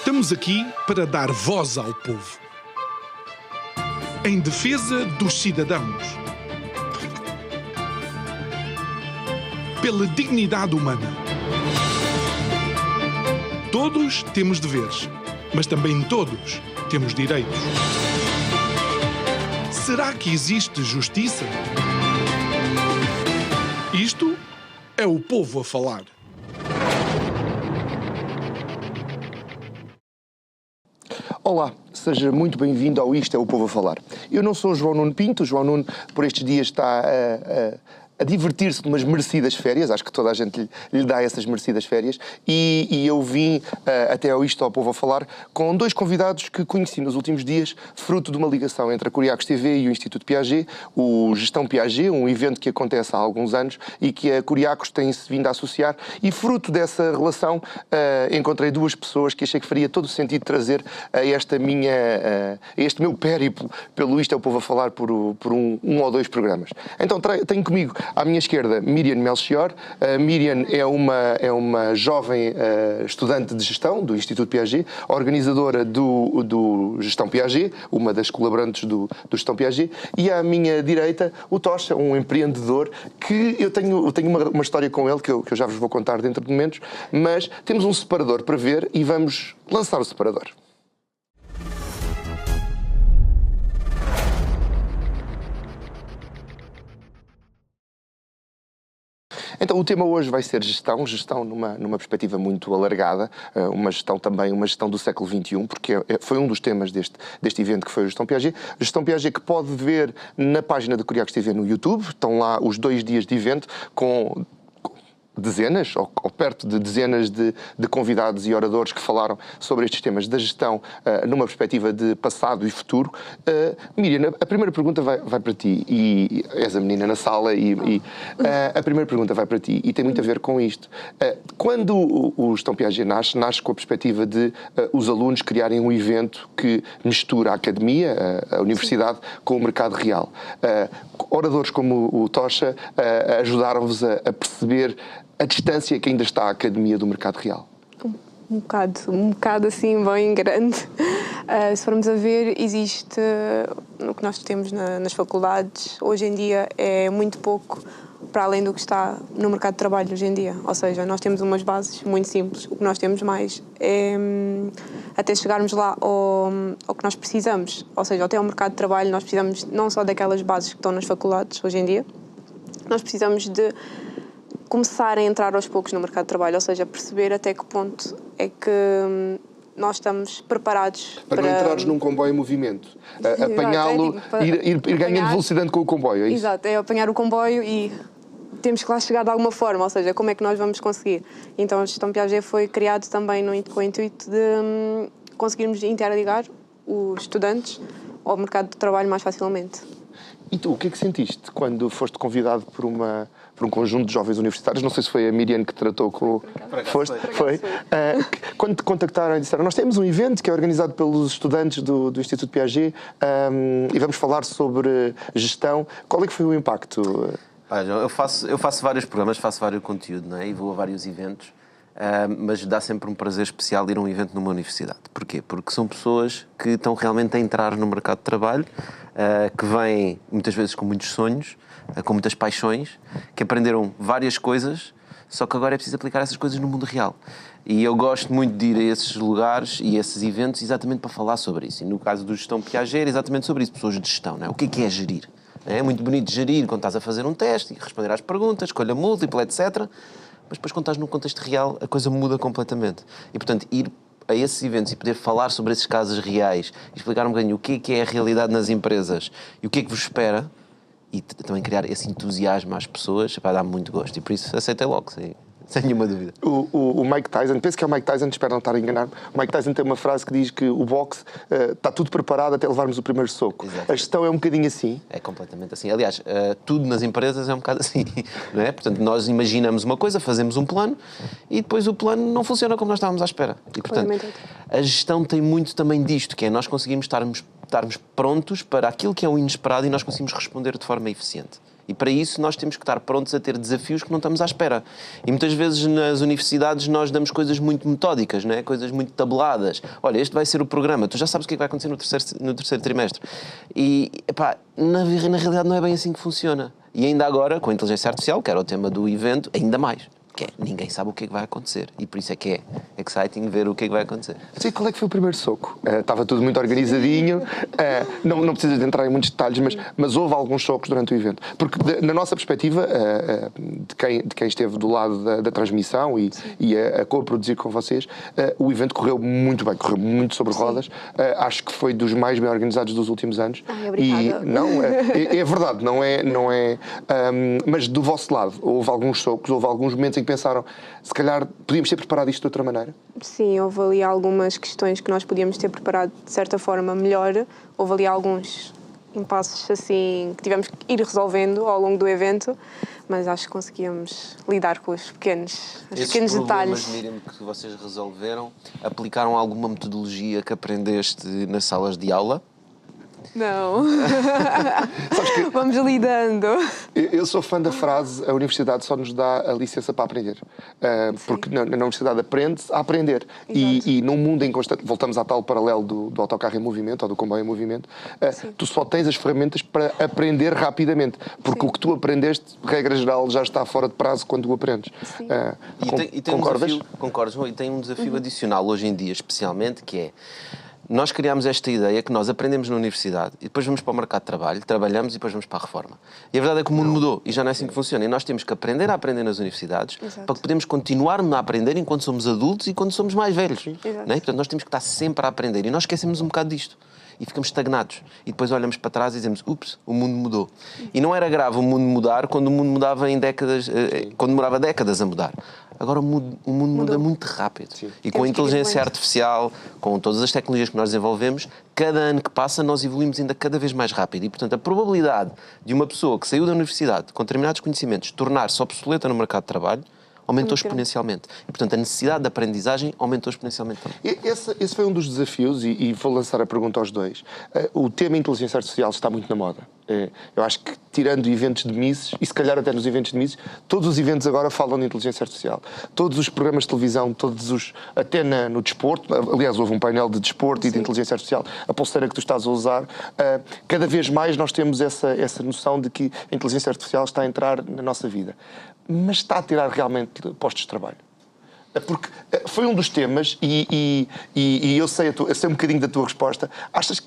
Estamos aqui para dar voz ao povo. Em defesa dos cidadãos. Pela dignidade humana. Todos temos deveres, mas também todos temos direitos. Será que existe justiça? Isto é o povo a falar. Olá, seja muito bem-vindo ao Isto é o Povo a Falar. Eu não sou o João Nuno Pinto. O João Nuno, por estes dias, está a divertir-se de umas merecidas férias. Acho que toda a gente lhe dá essas merecidas férias. E eu vim até ao Isto ao Povo a Falar com dois convidados que conheci nos últimos dias, fruto de uma ligação entre a Curiacos TV e o Instituto Piaget, o Gestão Piaget, um evento que acontece há alguns anos e que a Curiacos tem-se vindo a associar. E fruto dessa relação, encontrei duas pessoas que achei que faria todo o sentido trazer a este meu périplo pelo Isto é o Povo a Falar por um ou dois programas. Então tenho comigo à minha esquerda, Miriam Melchior. A Miriam é uma jovem estudante de gestão do Instituto Piaget, organizadora do Gestão Piaget, uma das colaborantes do Gestão Piaget. E à minha direita, o Tocha, um empreendedor que eu tenho uma história com ele que eu já vos vou contar dentro de momentos, mas temos um separador para ver e vamos lançar o separador. Então o tema hoje vai ser gestão numa perspectiva muito alargada, uma gestão do século XXI, porque foi um dos temas deste evento que foi a Gestão Piaget. A Gestão Piaget que pode ver na página da Curiacos TV no YouTube, estão lá os 2 dias de evento com dezenas, ou perto de dezenas de convidados e oradores que falaram sobre estes temas da gestão numa perspectiva de passado e futuro. Miriam, a primeira pergunta vai para ti, e és a menina na sala, a primeira pergunta vai para ti, e tem muito a ver com isto. Quando o Gestão Piaget nasce com a perspectiva de os alunos criarem um evento que mistura a academia, a universidade, com o mercado real. Oradores como o Tocha ajudaram-vos a perceber a distância que ainda está a academia do mercado real? Um bocado assim bem grande. Se formos a ver, existe o que nós temos nas faculdades, hoje em dia é muito pouco para além do que está no mercado de trabalho hoje em dia. Ou seja, nós temos umas bases muito simples. O que nós temos mais é, até chegarmos lá ao que nós precisamos. Ou seja, até ao mercado de trabalho nós precisamos não só daquelas bases que estão nas faculdades hoje em dia, nós precisamos de começar a entrar aos poucos no mercado de trabalho, ou seja, perceber até que ponto é que nós estamos preparados para não entrares num comboio em movimento, apanhá-lo, ir ganhando velocidade com o comboio, é isso? Exato, é apanhar o comboio e temos que lá chegar de alguma forma, ou seja, como é que nós vamos conseguir? Então a Gestão Piaget foi criado também com o intuito de conseguirmos interligar os estudantes ao mercado de trabalho mais facilmente. E tu, o que é que sentiste quando foste convidado por um conjunto de jovens universitários? Não sei se foi a Miriam que tratou com... Foi. Quando te contactaram e disseram, nós temos um evento que é organizado pelos estudantes do Instituto Piaget e vamos falar sobre gestão. Qual é que foi o impacto? Olha, eu faço vários programas, faço vários conteúdos, não é? E vou a vários eventos, mas dá sempre um prazer especial ir a um evento numa universidade. Porquê? Porque são pessoas que estão realmente a entrar no mercado de trabalho, que vêm muitas vezes com muitos sonhos, com muitas paixões, que aprenderam várias coisas, só que agora é preciso aplicar essas coisas no mundo real. E eu gosto muito de ir a esses lugares e a esses eventos exatamente para falar sobre isso. E no caso do Gestão Piaget era exatamente sobre isso, pessoas de gestão, não é? O que é gerir? É muito bonito gerir quando estás a fazer um teste e responder às perguntas, escolha múltipla, etc. Mas depois quando estás num contexto real a coisa muda completamente. E portanto ir a esses eventos e poder falar sobre esses casos reais e explicar um bocadinho o que é a realidade nas empresas e o que é que vos espera e também criar esse entusiasmo às pessoas, vai dar muito gosto. E por isso aceitei logo, sem nenhuma dúvida. O Mike Tyson, penso que é o Mike Tyson, espero não estar a enganar. O Mike Tyson tem uma frase que diz que o boxe está tudo preparado até levarmos o primeiro soco. Exato. A gestão é um bocadinho assim? É completamente assim. Aliás, tudo nas empresas é um bocado assim, não é? Portanto, nós imaginamos uma coisa, fazemos um plano e depois o plano não funciona como nós estávamos à espera. E, portanto, a gestão tem muito também disto, que é nós conseguimos estarmos prontos para aquilo que é o inesperado e nós conseguimos responder de forma eficiente. E para isso nós temos que estar prontos a ter desafios que não estamos à espera. E muitas vezes nas universidades nós damos coisas muito metódicas, não é? Coisas muito tabeladas. Olha, este vai ser o programa, tu já sabes o que é que vai acontecer no terceiro trimestre. E, epá, na realidade não é bem assim que funciona. E ainda agora, com a inteligência artificial, que era o tema do evento, ainda mais. Que é, ninguém sabe o que é que vai acontecer. E por isso é que é exciting ver o que é que vai acontecer. Sei qual é que foi o primeiro soco. Estava tudo muito organizadinho. Não precisa de entrar em muitos detalhes, mas houve alguns socos durante o evento. Porque, na nossa perspectiva, de quem esteve do lado da transmissão e a co-produzir com vocês, o evento correu muito bem, correu muito sobre rodas. Acho que foi dos mais bem organizados dos últimos anos. Ai, obrigada. E não, é verdade, não é. Mas do vosso lado, houve alguns socos, houve alguns momentos em que pensaram, se calhar podíamos ter preparado isto de outra maneira? Sim, houve ali algumas questões que nós podíamos ter preparado de certa forma melhor. Houve ali alguns impasses assim que tivemos que ir resolvendo ao longo do evento, mas acho que conseguíamos lidar com os pequenos detalhes. Problemas, Miriam, que vocês resolveram, aplicaram alguma metodologia que aprendeste nas salas de aula? Não. Vamos lidando. Eu sou fã da frase: a universidade só nos dá a licença para aprender. Porque na universidade aprende-se a aprender. E num mundo em constante. Voltamos à tal paralelo do autocarro em movimento ou do comboio em movimento. Tu só tens as ferramentas para aprender rapidamente. Porque o que tu aprendeste, regra geral, já está fora de prazo quando o aprendes. E tem concordas? Concordo. E tem um desafio adicional hoje em dia, especialmente, que é. Nós criámos esta ideia que nós aprendemos na universidade e depois vamos para o mercado de trabalho, trabalhamos e depois vamos para a reforma. E a verdade é que o mundo mudou e já não é assim que funciona. E nós temos que aprender a aprender nas universidades para que podemos continuar a aprender enquanto somos adultos e quando somos mais velhos. Não é? Portanto, nós temos que estar sempre a aprender e nós esquecemos um bocado disto. E ficamos estagnados. E depois olhamos para trás e dizemos, ups, o mundo mudou. E não era grave o mundo mudar quando o mundo mudava em décadas, quando demorava décadas a mudar. Agora o mundo muda muito rápido. Sim. E com a inteligência artificial, com todas as tecnologias que nós desenvolvemos, cada ano que passa nós evoluímos ainda cada vez mais rápido. E, portanto, a probabilidade de uma pessoa que saiu da universidade com determinados conhecimentos tornar-se obsoleta no mercado de trabalho aumentou exponencialmente. E, portanto, a necessidade de aprendizagem aumentou exponencialmente também. Esse foi um dos desafios, e vou lançar a pergunta aos dois. O tema inteligência artificial está muito na moda. Eu acho que, tirando eventos de Misses, e se calhar até nos eventos de Misses, todos os eventos agora falam de inteligência artificial. Todos os programas de televisão, até no desporto, aliás, houve um painel de desporto e de inteligência artificial, a pulseira que tu estás a usar, cada vez mais nós temos essa noção de que a inteligência artificial está a entrar na nossa vida. Mas está a tirar realmente postos de trabalho? Porque foi um dos temas, e eu sei um bocadinho da tua resposta. Achas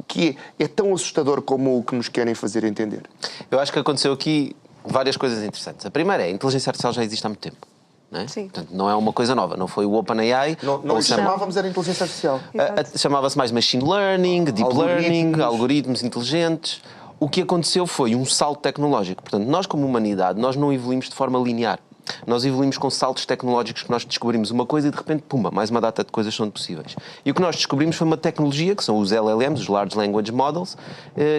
que é tão assustador como o que nos querem fazer entender? Eu acho que aconteceu aqui várias coisas interessantes. A primeira é, a inteligência artificial já existe há muito tempo. Não é? Sim. Portanto, não é uma coisa nova. Não foi o OpenAI. Não chamávamos era inteligência artificial. Chamava-se mais machine learning, deep learning, algoritmos inteligentes. O que aconteceu foi um salto tecnológico. Portanto, nós como humanidade, nós não evoluímos de forma linear. Nós evoluímos com saltos tecnológicos que nós descobrimos uma coisa e de repente, pumba, mais uma data de coisas são possíveis. E o que nós descobrimos foi uma tecnologia, que são os LLMs, os Large Language Models,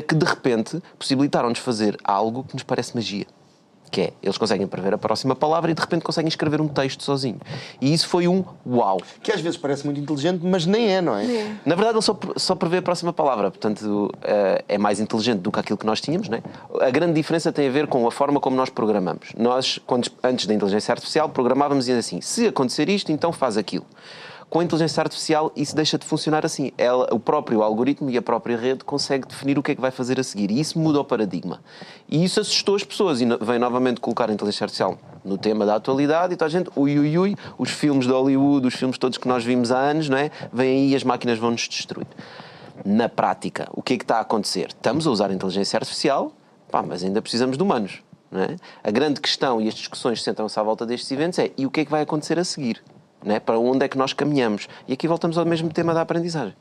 que de repente possibilitaram-nos fazer algo que nos parece magia. Que é, eles conseguem prever a próxima palavra e de repente conseguem escrever um texto sozinho. E isso foi um uau. Que às vezes parece muito inteligente, mas nem é, não é? Na verdade, ele só prevê a próxima palavra. Portanto, é mais inteligente do que aquilo que nós tínhamos, não é? A grande diferença tem a ver com a forma como nós programamos. Nós, antes da inteligência artificial, programávamos e assim, se acontecer isto, então faz aquilo. Com a inteligência artificial, isso deixa de funcionar assim. O próprio algoritmo e a própria rede consegue definir o que é que vai fazer a seguir. E isso muda o paradigma. E isso assustou as pessoas. E vem novamente colocar a inteligência artificial no tema da atualidade. E toda a gente, os filmes de Hollywood, os filmes todos que nós vimos há anos, não é? Vêm aí e as máquinas vão nos destruir. Na prática, o que é que está a acontecer? Estamos a usar a inteligência artificial, mas ainda precisamos de humanos. Não é? A grande questão, e as discussões centram-se à volta destes eventos, é e o que é que vai acontecer a seguir? Não é? Para onde é que nós caminhamos? E aqui voltamos ao mesmo tema da aprendizagem.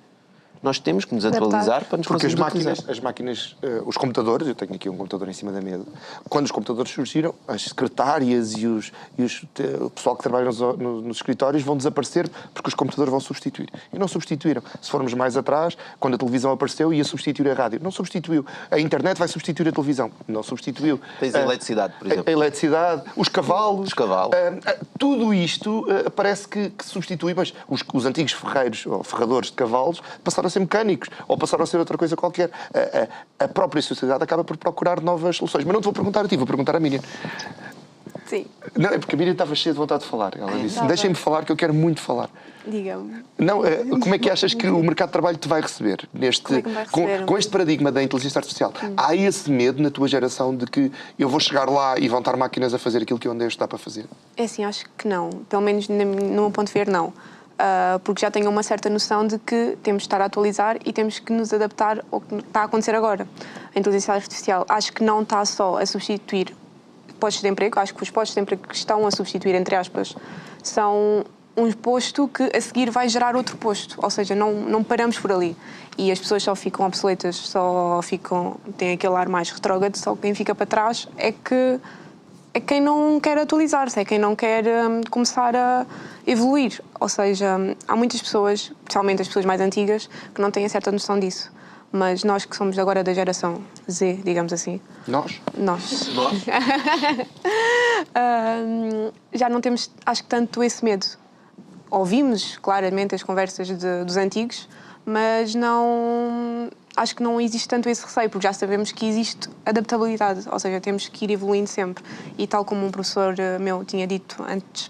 Nós temos que nos atualizar para nos conseguirmos utilizar. As máquinas, os computadores, eu tenho aqui um computador em cima da mesa, quando os computadores surgiram, as secretárias e o pessoal que trabalha nos escritórios vão desaparecer porque os computadores vão substituir. E não substituíram. Se formos mais atrás, quando a televisão apareceu, ia substituir a rádio. Não substituiu. A internet vai substituir a televisão. Não substituiu. Tens a eletricidade, por exemplo. A eletricidade, os cavalos. Os cavalos. Tudo isto parece que substitui, mas os antigos ferreiros ou ferradores de cavalos passaram a ser mecânicos ou passaram a ser outra coisa qualquer. A própria sociedade acaba por procurar novas soluções. Mas não te vou perguntar a ti, vou perguntar à Miriam. Sim, Não, é porque a Miriam estava cheia de vontade de falar. Ela disse, Estava. deixem-me falar que eu quero muito falar. diga-me. Não, como é que achas que o mercado de trabalho te vai receber? Como é que me vai receber? Com este paradigma da inteligência artificial, há esse medo na tua geração de que eu vou chegar lá e vão estar máquinas a fazer aquilo que eu andei a estudar para fazer? É assim, acho que não. Pelo menos no meu ponto de ver, não. Porque já tenho uma certa noção de que temos de estar a atualizar e temos que nos adaptar ao que está a acontecer agora. A inteligência artificial acho que não está só a substituir postos de emprego, acho que os postos de emprego que estão a substituir, entre aspas, são um posto que a seguir vai gerar outro posto, ou seja, não paramos por ali. E as pessoas só ficam obsoletas, têm aquele ar mais retrógrado, só quem fica para trás é quem não quer atualizar-se, é quem não quer começar a evoluir. Ou seja, há muitas pessoas, especialmente as pessoas mais antigas, que não têm certa noção disso. Mas nós que somos agora da geração Z, digamos assim. Nós? Nós. Já não temos, acho que, tanto esse medo. Ouvimos, claramente, as conversas dos antigos, mas acho que não existe tanto esse receio, porque já sabemos que existe adaptabilidade, ou seja, temos que ir evoluindo sempre. E tal como um professor meu tinha dito antes,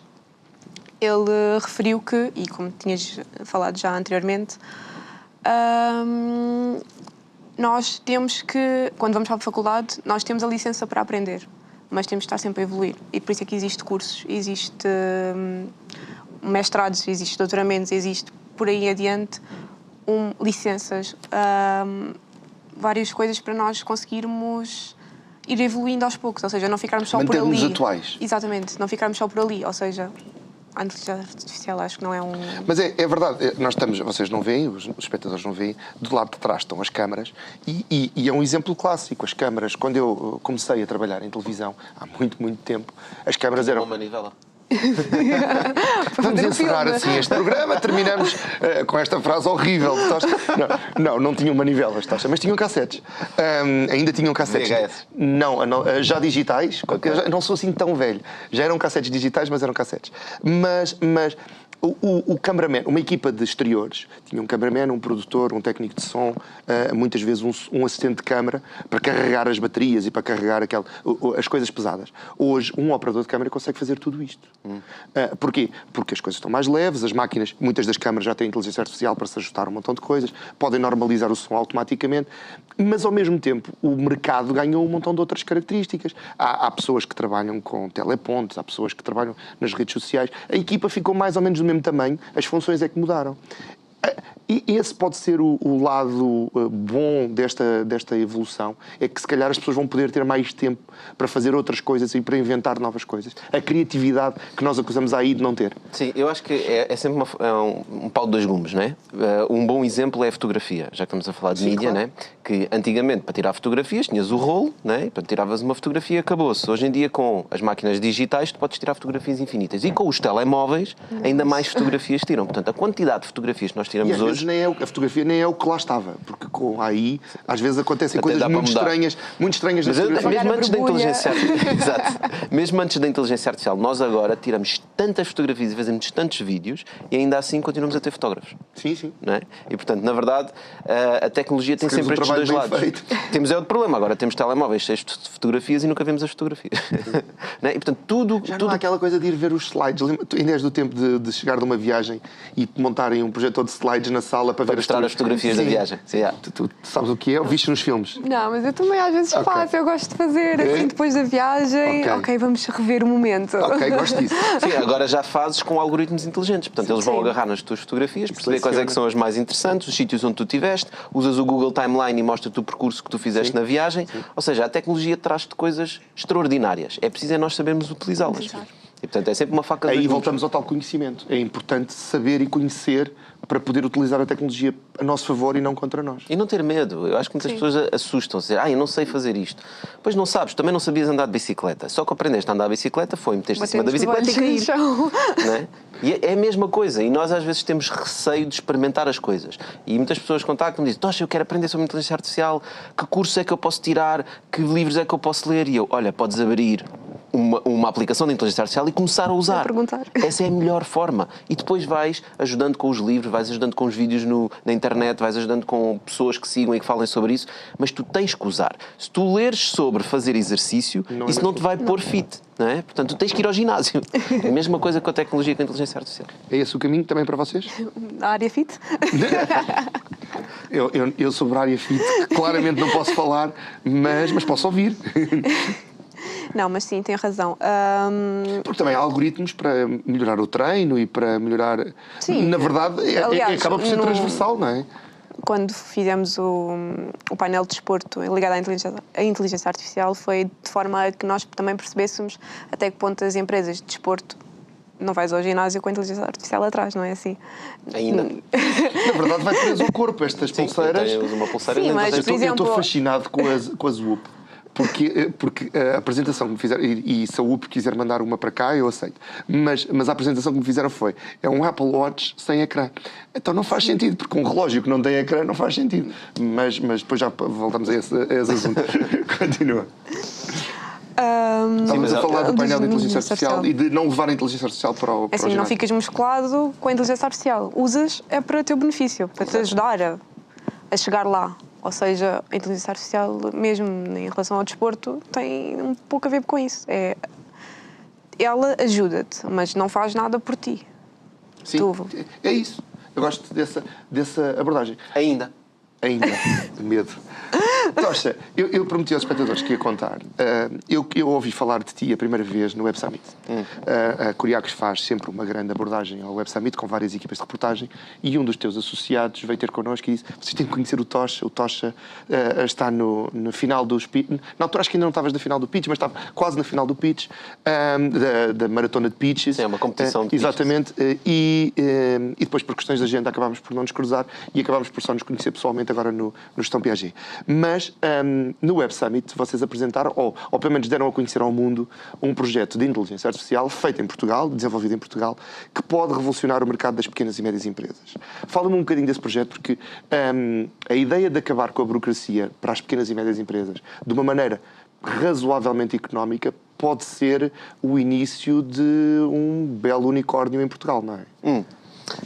ele referiu que, e como tinhas falado já anteriormente, nós temos que, quando vamos para a faculdade, nós temos a licença para aprender, mas temos de estar sempre a evoluir. E por isso é que existe cursos, existe mestrados, existe doutoramentos, existe por aí adiante licenças, várias coisas para nós conseguirmos ir evoluindo aos poucos, ou seja, não ficarmos só por ali. Manter-nos atuais. Exatamente, não ficarmos só por ali, ou seja, a inteligência artificial acho que não é um... Mas é verdade, nós estamos, vocês não veem, os espectadores não veem, do lado de trás estão as câmaras e é um exemplo clássico. As câmaras, quando eu comecei a trabalhar em televisão, há muito, muito tempo, as câmaras eram... Uma manivela. Vamos encerrar assim este programa, terminamos com esta frase horrível. Não tinham manivelas, mas tinham cassetes. Ainda tinham cassetes. VHS. Não, já digitais. Eu não sou assim tão velho. Já eram cassetes digitais, mas eram cassetes. Mas o cameraman, uma equipa de exteriores, tinha um cameraman, um produtor, um técnico de som, muitas vezes um assistente de câmara para carregar as baterias e para carregar as coisas pesadas. Hoje, um operador de câmara consegue fazer tudo isto. Porquê? Porque as coisas estão mais leves, as máquinas, muitas das câmaras já têm inteligência artificial para se ajustar a um montão de coisas, podem normalizar o som automaticamente, mas ao mesmo tempo o mercado ganhou um montão de outras características. Há pessoas que trabalham com telepontes, há pessoas que trabalham nas redes sociais. A equipa ficou mais ou menos do mesmo tamanho, as funções é que mudaram. E esse pode ser o lado bom desta evolução, é que se calhar as pessoas vão poder ter mais tempo para fazer outras coisas e para inventar novas coisas. A criatividade que nós acusamos aí de não ter. Sim, eu acho que é sempre um pau de dois gumes, não é? Um bom exemplo é a fotografia, já que estamos a falar de mídia, claro. não é? Que antigamente, para tirar fotografias, tinhas o rolo, não é? Para tiravas uma fotografia, acabou-se. Hoje em dia, com as máquinas digitais, tu podes tirar fotografias infinitas. E com os telemóveis, ainda mais fotografias tiram. Portanto, a quantidade de fotografias que nós tiramos E às hoje... vezes a fotografia nem é o que lá estava, porque com a AI às vezes acontecem Até coisas dá para muito mudar. estranhas na Mas fotografia. mesmo a antes da borbulha. inteligência artificial, exato. Mesmo antes da inteligência artificial, nós agora tiramos tantas fotografias e fazemos tantos vídeos e ainda assim continuamos a ter fotógrafos. Sim, sim. Não é? E portanto, na verdade, a tecnologia tem Se queremos sempre um estes dois trabalho lados. bem feito. Temos outro problema, agora temos telemóveis cheios de fotografias e nunca vemos as fotografias. Não é? E portanto, tudo... Já não há aquela coisa de ir ver os slides. Tu ainda és do tempo de chegar de uma viagem e montarem um projetor de slides na sala para ver mostrar as fotografias da Sim. viagem. Sim, yeah. Tu sabes o que é? Ou viste nos filmes? Não, mas eu também às vezes Ok. faço, eu gosto de fazer, assim, depois da viagem, ok, vamos rever o momento. Ok, gosto disso. Sim, agora já fazes com algoritmos inteligentes. Portanto, eles vão Sim. agarrar nas tuas fotografias, perceber quais é Seleciona. que são as mais interessantes, os sítios onde tu estiveste, usas o Google Timeline e mostra-te o percurso que tu fizeste Sim. na viagem. Ou seja, a tecnologia traz-te coisas extraordinárias. É preciso nós sabermos utilizá-las. Exato. E, portanto, é sempre uma faca de Aí dois gumes. voltamos ao tal conhecimento. É importante saber e conhecer para poder utilizar a tecnologia a nosso favor e não contra nós. E não ter medo. Eu acho que muitas Sim. pessoas assustam-se. Eu não sei fazer isto. Pois não sabes, também não sabias andar de bicicleta. Só que aprendeste a andar de bicicleta foi meteste em cima da Batemos bicicleta e no cair. chão. Não é? E é a mesma coisa. E nós às vezes temos receio de experimentar as coisas. E muitas pessoas contactam-me e dizem: Tocha, eu quero aprender sobre inteligência artificial. Que curso é que eu posso tirar? Que livros é que eu posso ler? E eu, olha, podes abrir uma aplicação de inteligência artificial e começar a usar. perguntar. Essa é a melhor forma. E depois vais ajudando com os livros, vais ajudando com os vídeos na internet, vais ajudando com pessoas que sigam e que falem sobre isso, mas tu tens que usar. Se tu leres sobre fazer exercício, isso não te vai pôr fit, não é? Portanto, tu tens que ir ao ginásio. É a mesma coisa com a tecnologia e com a inteligência artificial. É esse o caminho também para vocês? Na área fit? Eu sobre a área fit claramente não posso falar, mas posso ouvir. Não, mas sim, tem razão. Porque também há algoritmos para melhorar o treino e para melhorar... Sim. Na verdade, Aliás, acaba por ser transversal, não é? Quando fizemos o painel de desporto ligado à inteligência artificial, foi de forma a que nós também percebêssemos até que ponto as empresas de desporto não vais ao ginásio com a inteligência artificial atrás, não é assim? Ainda. Na verdade, vai preso ao corpo estas pulseiras. Eu uso uma pulseira Sim, dentro mas, da- por exemplo- Eu estou fascinado com as WUP. Porque a apresentação que me fizeram, e se a UP quiser mandar uma para cá, eu aceito. Mas a apresentação que me fizeram é um Apple Watch sem ecrã. Então não faz sentido, porque um relógio que não tem ecrã não faz sentido. Mas depois já voltamos a esse assunto. Continua. Estamos a falar do painel de inteligência artificial e de não levar a inteligência artificial para o É assim, ginásio. não ficas musculado com a inteligência artificial. Usas é para o teu benefício, para te ajudar a chegar lá. Ou seja, a inteligência artificial, mesmo em relação ao desporto, tem um pouco a ver com isso. Ela ajuda-te, mas não faz nada por ti. Sim, é isso. Eu gosto dessa abordagem. Ainda. Medo. Tocha, eu prometi aos espectadores que ia contar. Eu ouvi falar de ti a primeira vez no Web Summit. A Curiacos faz sempre uma grande abordagem ao Web Summit com várias equipas de reportagem e um dos teus associados veio ter connosco e disse: vocês têm que conhecer o Tocha. O Tocha está no final dos pitch. Na altura acho que ainda não estavas na final do pitch, mas estava quase na final do pitch da maratona de pitches. Sim, é uma competição de pitches. Exatamente. E depois, por questões de agenda, acabámos por não nos cruzar e acabámos por só nos conhecer pessoalmente agora no Gestão Piaget. Mas no Web Summit vocês apresentaram, ou pelo menos deram a conhecer ao mundo, um projeto de inteligência artificial feito em Portugal, desenvolvido em Portugal, que pode revolucionar o mercado das pequenas e médias empresas. Fala-me um bocadinho desse projeto, porque a ideia de acabar com a burocracia para as pequenas e médias empresas de uma maneira razoavelmente económica pode ser o início de um belo unicórnio em Portugal, não é?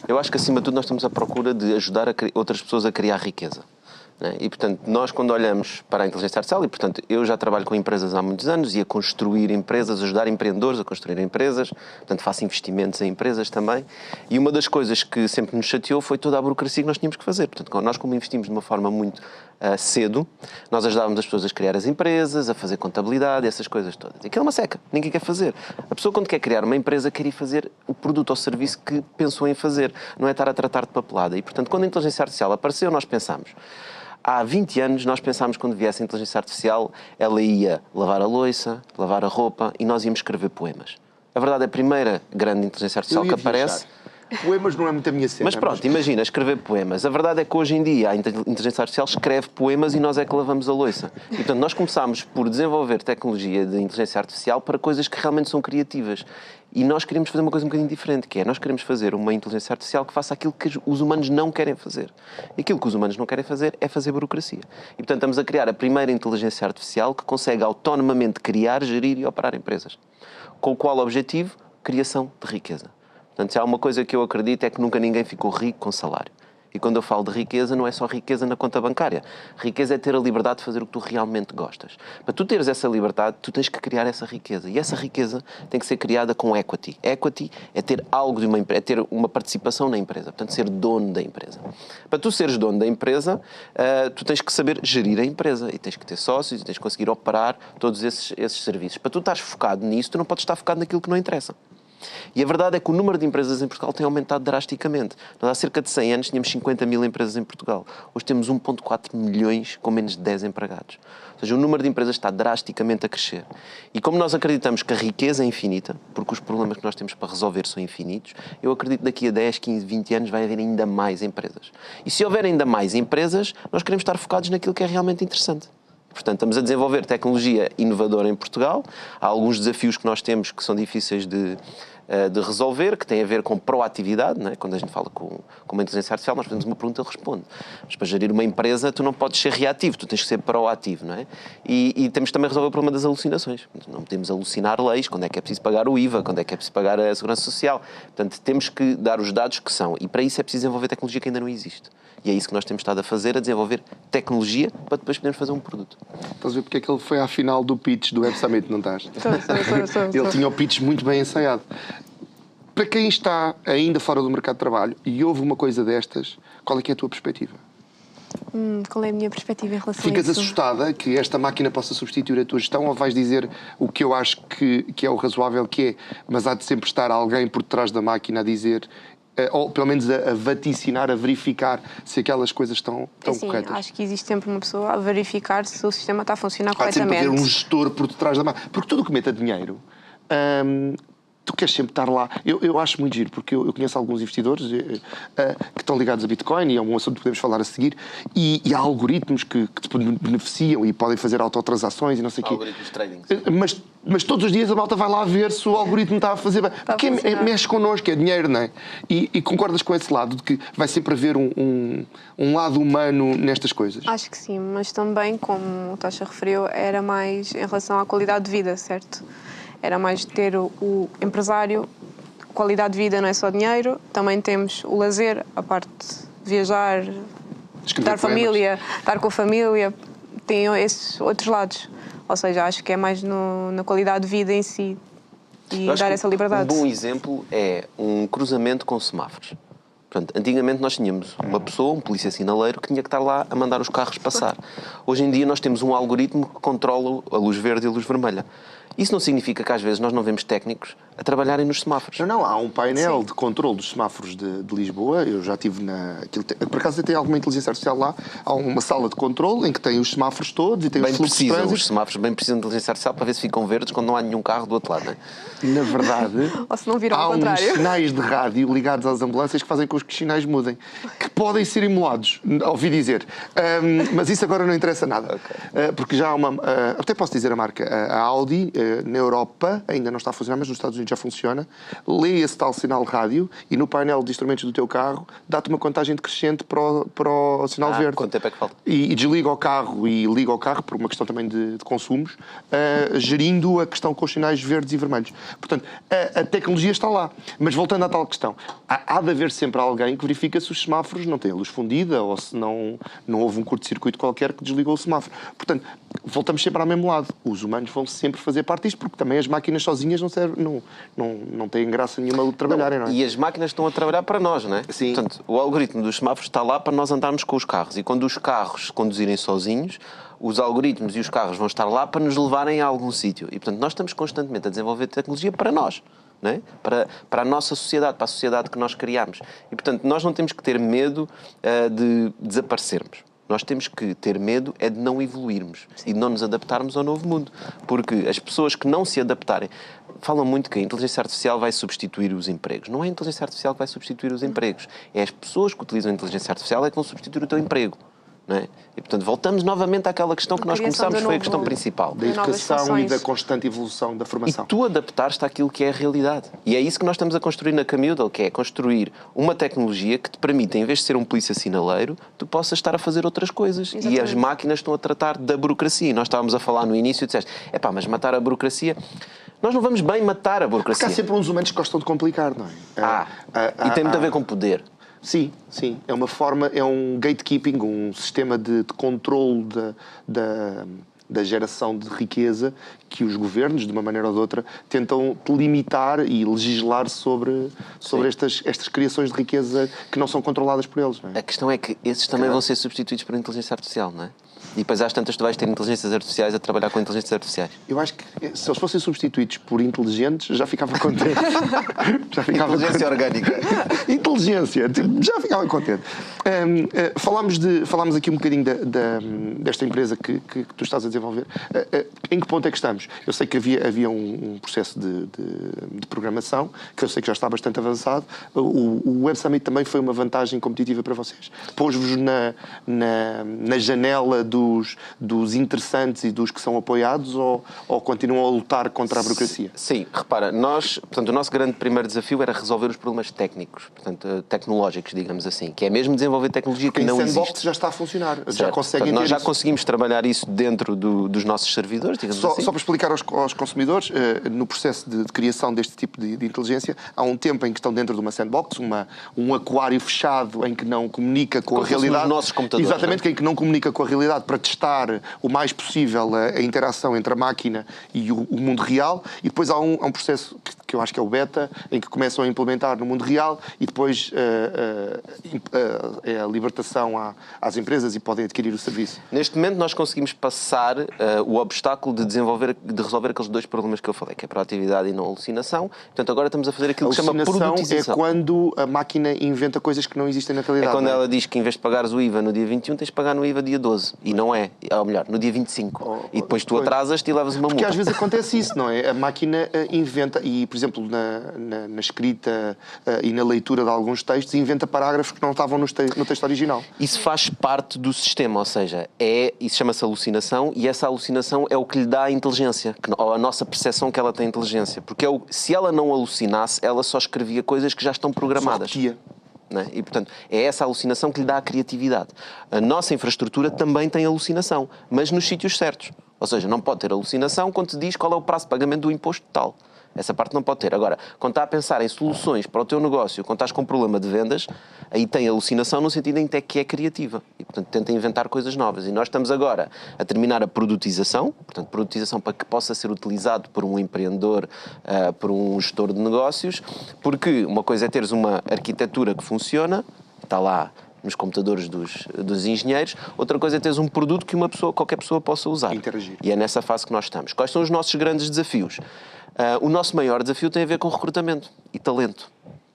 Eu acho que, acima de tudo, nós estamos à procura de ajudar outras pessoas a criar riqueza. E, portanto, nós quando olhamos para a inteligência artificial, e, portanto, eu já trabalho com empresas há muitos anos e a construir empresas, ajudar empreendedores a construir empresas, portanto, faço investimentos em empresas também, e uma das coisas que sempre nos chateou foi toda a burocracia que nós tínhamos que fazer. Portanto, nós como investimos de uma forma muito cedo, nós ajudávamos as pessoas a criar as empresas, a fazer contabilidade, essas coisas todas. Aquilo é uma seca, ninguém quer fazer. A pessoa quando quer criar uma empresa quer ir fazer o produto ou serviço que pensou em fazer, não é estar a tratar de papelada. E, portanto, quando a inteligência artificial apareceu, nós pensámos. Há 20 anos nós pensámos que quando viesse a inteligência artificial ela ia lavar a louça, lavar a roupa e nós íamos escrever poemas. A verdade é a primeira grande inteligência artificial que aparece... Poemas não é muito a minha cena. Mas pronto, imagina, escrever poemas. A verdade é que hoje em dia a inteligência artificial escreve poemas e nós é que lavamos a louça. E, portanto, nós começámos por desenvolver tecnologia de inteligência artificial para coisas que realmente são criativas. E nós queríamos fazer uma coisa um bocadinho diferente, que é, nós queremos fazer uma inteligência artificial que faça aquilo que os humanos não querem fazer. E aquilo que os humanos não querem fazer é fazer burocracia. E, portanto, estamos a criar a primeira inteligência artificial que consegue autonomamente criar, gerir e operar empresas. Com o qual objetivo? Criação de riqueza. Portanto, se há uma coisa que eu acredito é que nunca ninguém ficou rico com salário. E quando eu falo de riqueza, não é só riqueza na conta bancária. Riqueza é ter a liberdade de fazer o que tu realmente gostas. Para tu teres essa liberdade, tu tens que criar essa riqueza. E essa riqueza tem que ser criada com equity. Equity é ter algo de uma empresa, é ter uma participação na empresa. Portanto, ser dono da empresa. Para tu seres dono da empresa, tu tens que saber gerir a empresa. E tens que ter sócios, e tens que conseguir operar todos esses serviços. Para tu estares focado nisso, tu não podes estar focado naquilo que não interessa. E a verdade é que o número de empresas em Portugal tem aumentado drasticamente. Nós há cerca de 100 anos tínhamos 50 mil empresas em Portugal. Hoje temos 1,4 milhões com menos de 10 empregados. Ou seja, o número de empresas está drasticamente a crescer. E como nós acreditamos que a riqueza é infinita, porque os problemas que nós temos para resolver são infinitos, eu acredito que daqui a 10, 15, 20 anos vai haver ainda mais empresas. E se houver ainda mais empresas, nós queremos estar focados naquilo que é realmente interessante. Portanto, estamos a desenvolver tecnologia inovadora em Portugal. Há alguns desafios que nós temos que são difíceis de de resolver, que tem a ver com proatividade, não é? Quando a gente fala com uma inteligência artificial, nós fazemos uma pergunta e ele responde. Mas para gerir uma empresa, tu não podes ser reativo, tu tens que ser proativo, não é? E temos também a resolver o problema das alucinações. Não podemos alucinar leis, quando é que é preciso pagar o IVA, quando é que é preciso pagar a Segurança Social. Portanto, temos que dar os dados que são. E para isso é preciso desenvolver tecnologia que ainda não existe. E é isso que nós temos estado a fazer, a desenvolver tecnologia para depois podermos fazer um produto. Estás a ver porque é que ele foi à final do pitch do Web Summit, não estás? Ele tinha o pitch muito bem ensaiado. Para quem está ainda fora do mercado de trabalho e ouve uma coisa destas, qual é que é a tua perspectiva? Qual é a minha perspectiva em relação Ficas a isso? assustada que esta máquina possa substituir a tua gestão ou vais dizer o que eu acho que é o razoável, que é, mas há de sempre estar alguém por detrás da máquina a dizer, ou pelo menos a vaticinar, a verificar se aquelas coisas estão Sim, corretas? acho que existe sempre uma pessoa a verificar se o sistema está a funcionar Há de sempre corretamente. haver um gestor por detrás da máquina. Porque tudo o que meta dinheiro, tu queres sempre estar lá. Eu acho muito giro, porque eu conheço alguns investidores que estão ligados a Bitcoin, e é um assunto que podemos falar a seguir, e há algoritmos que te beneficiam e podem fazer autotransações e não sei o quê. Algoritmos de trading. Mas todos os dias a malta vai lá ver se o algoritmo está a fazer bem. Porque mexe connosco, é dinheiro, não é? E concordas com esse lado, de que vai sempre haver um lado humano nestas coisas? Acho que sim, mas também, como o Tocha referiu, era mais em relação à qualidade de vida, certo? Era mais ter o empresário, qualidade de vida não é só dinheiro, também temos o lazer, a parte de viajar, dar família, estar com a família, tem esses outros lados. Ou seja, acho que é mais na qualidade de vida em si e dar essa liberdade. Um bom exemplo é um cruzamento com semáforos. Portanto, antigamente nós tínhamos uma pessoa, um polícia sinaleiro, que tinha que estar lá a mandar os carros passar. Hoje em dia nós temos um algoritmo que controla a luz verde e a luz vermelha. Isso não significa que às vezes nós não vemos técnicos a trabalharem nos semáforos. Não, há um painel de controle dos semáforos de Lisboa. Eu já estive por acaso tem alguma inteligência artificial lá. Há uma sala de controle em que tem os semáforos todos e tem os fluxos de trânsito. Os semáforos bem precisam de inteligência artificial para ver se ficam verdes quando não há nenhum carro do outro lado, não é? Na verdade, ou se não viram há ao uns contrário. sinais de rádio ligados às ambulâncias que fazem com que os sinais mudem, que podem ser emulados, ouvi dizer. Mas isso agora não interessa nada. Porque já há uma... até posso dizer a marca. A Audi, na Europa, ainda não está a funcionar, mas nos Estados Unidos já funciona. Lê esse tal sinal rádio e no painel de instrumentos do teu carro dá-te uma contagem decrescente para o sinal verde. Quanto tempo é que falta? E desliga o carro e liga o carro, por uma questão também de consumos, gerindo a questão com os sinais verdes e vermelhos. Portanto, a tecnologia está lá. Mas voltando à tal questão, há de haver sempre alguém que verifica se os semáforos não têm a luz fundida ou se não houve um curto-circuito qualquer que desligou o semáforo. Portanto, voltamos sempre ao mesmo lado. Os humanos vão sempre fazer parte disto, porque também as máquinas sozinhas não têm graça nenhuma de trabalharem, não é? E as máquinas estão a trabalhar para nós, não é? Sim. Portanto, o algoritmo dos semáforos está lá para nós andarmos com os carros. E quando os carros conduzirem sozinhos, os algoritmos e os carros vão estar lá para nos levarem a algum sítio. E, portanto, nós estamos constantemente a desenvolver tecnologia para nós. Não é? Para a nossa sociedade, para a sociedade que nós criamos. E, portanto, nós não temos que ter medo de desaparecermos. Nós temos que ter medo é de não evoluirmos e de não nos adaptarmos ao novo mundo. Porque as pessoas que não se adaptarem falam muito que a inteligência artificial vai substituir os empregos. Não é a inteligência artificial que vai substituir os empregos. É as pessoas que utilizam a inteligência artificial é que vão substituir o teu emprego. Não é? E, portanto, voltamos novamente àquela questão que nós começámos, foi a questão principal. Da educação e da constante evolução da formação. E tu adaptares-te àquilo que é a realidade. E é isso que nós estamos a construir na Camudo, que é construir uma tecnologia que te permita, em vez de ser um polícia sinaleiro, tu possas estar a fazer outras coisas. Exatamente. E as máquinas estão a tratar da burocracia. E nós estávamos a falar no início e disseste, mas matar a burocracia... Nós não vamos bem matar a burocracia. Porque há sempre uns humanos que gostam de complicar, não é? E tem muito a ver com poder. Sim. É uma forma, é um gatekeeping, um sistema de controle da geração de riqueza que os governos, de uma maneira ou de outra, tentam limitar e legislar sobre estas criações de riqueza que não são controladas por eles. Não é? A questão é que esses também vão ser substituídos por inteligência artificial, não é? E depois às tantas tu vais ter inteligências artificiais a trabalhar com inteligências artificiais. Eu acho que se eles fossem substituídos por inteligentes, já ficava contente. Inteligência orgânica. Inteligência, já ficava contente. Falámos aqui um bocadinho desta empresa que tu estás a desenvolver. Em que ponto é que estamos? Eu sei que havia um processo de programação, que eu sei que já está bastante avançado. O Web Summit também foi uma vantagem competitiva para vocês. Pôs-vos na janela dos interessantes e dos que são apoiados, ou continuam a lutar contra a burocracia? Sim, repara, portanto, o nosso grande primeiro desafio era resolver os problemas técnicos, portanto, tecnológicos, digamos assim, que é mesmo desenvolver tecnologia que não Sandbox existe. já está a funcionar, Certo. já conseguem Portanto, nós já isso. conseguimos trabalhar isso dentro dos nossos servidores, digamos assim. Só para explicar aos consumidores, no processo de criação deste tipo de inteligência, há um tempo em que estão dentro de uma sandbox, um aquário fechado em que não comunica com a realidade. Nos nossos computadores. Exatamente, em que não comunica com a realidade, para testar o mais possível a interação entre a máquina e o mundo real. E depois há um processo que eu acho que é o beta, em que começam a implementar no mundo real e depois é a libertação às empresas e podem adquirir o serviço. Neste momento nós conseguimos passar o obstáculo de resolver aqueles dois problemas que eu falei, que é a proatividade e não a alucinação. Portanto, agora estamos a fazer aquilo que se chama produtização. É quando a máquina inventa coisas que não existem na realidade. É quando não é? ela diz que em vez de pagares o IVA no dia 21, tens de pagar no IVA dia 12. E não é. Ou melhor, no dia 25. E depois tu atrasas-te e levas uma multa. Porque às vezes acontece isso, não é? A máquina inventa, e por exemplo na escrita e na leitura de alguns textos, inventa parágrafos que não estavam no texto original. Isso faz parte do sistema, ou seja, isso chama-se alucinação, e essa alucinação é o que lhe dá a inteligência, ou a nossa percepção que ela tem inteligência. Porque se ela não alucinasse, ela só escrevia coisas que já estão programadas. Só repetia. Não é? E, portanto, é essa alucinação que lhe dá a criatividade. A nossa infraestrutura também tem alucinação, mas nos sítios certos. Ou seja, não pode ter alucinação quando te diz qual é o prazo de pagamento do imposto tal. Essa parte não pode ter. Agora, quando está a pensar em soluções para o teu negócio, quando estás com um problema de vendas, aí tem alucinação no sentido em que é criativa. E, portanto, tenta inventar coisas novas. E nós estamos agora a terminar a produtização, portanto, produtização para que possa ser utilizado por um empreendedor, por um gestor de negócios, porque uma coisa é teres uma arquitetura que funciona, está lá nos computadores dos engenheiros, outra coisa é teres um produto que qualquer pessoa possa usar. Interagir. E é nessa fase que nós estamos. Quais são os nossos grandes desafios? O nosso maior desafio tem a ver com recrutamento e talento.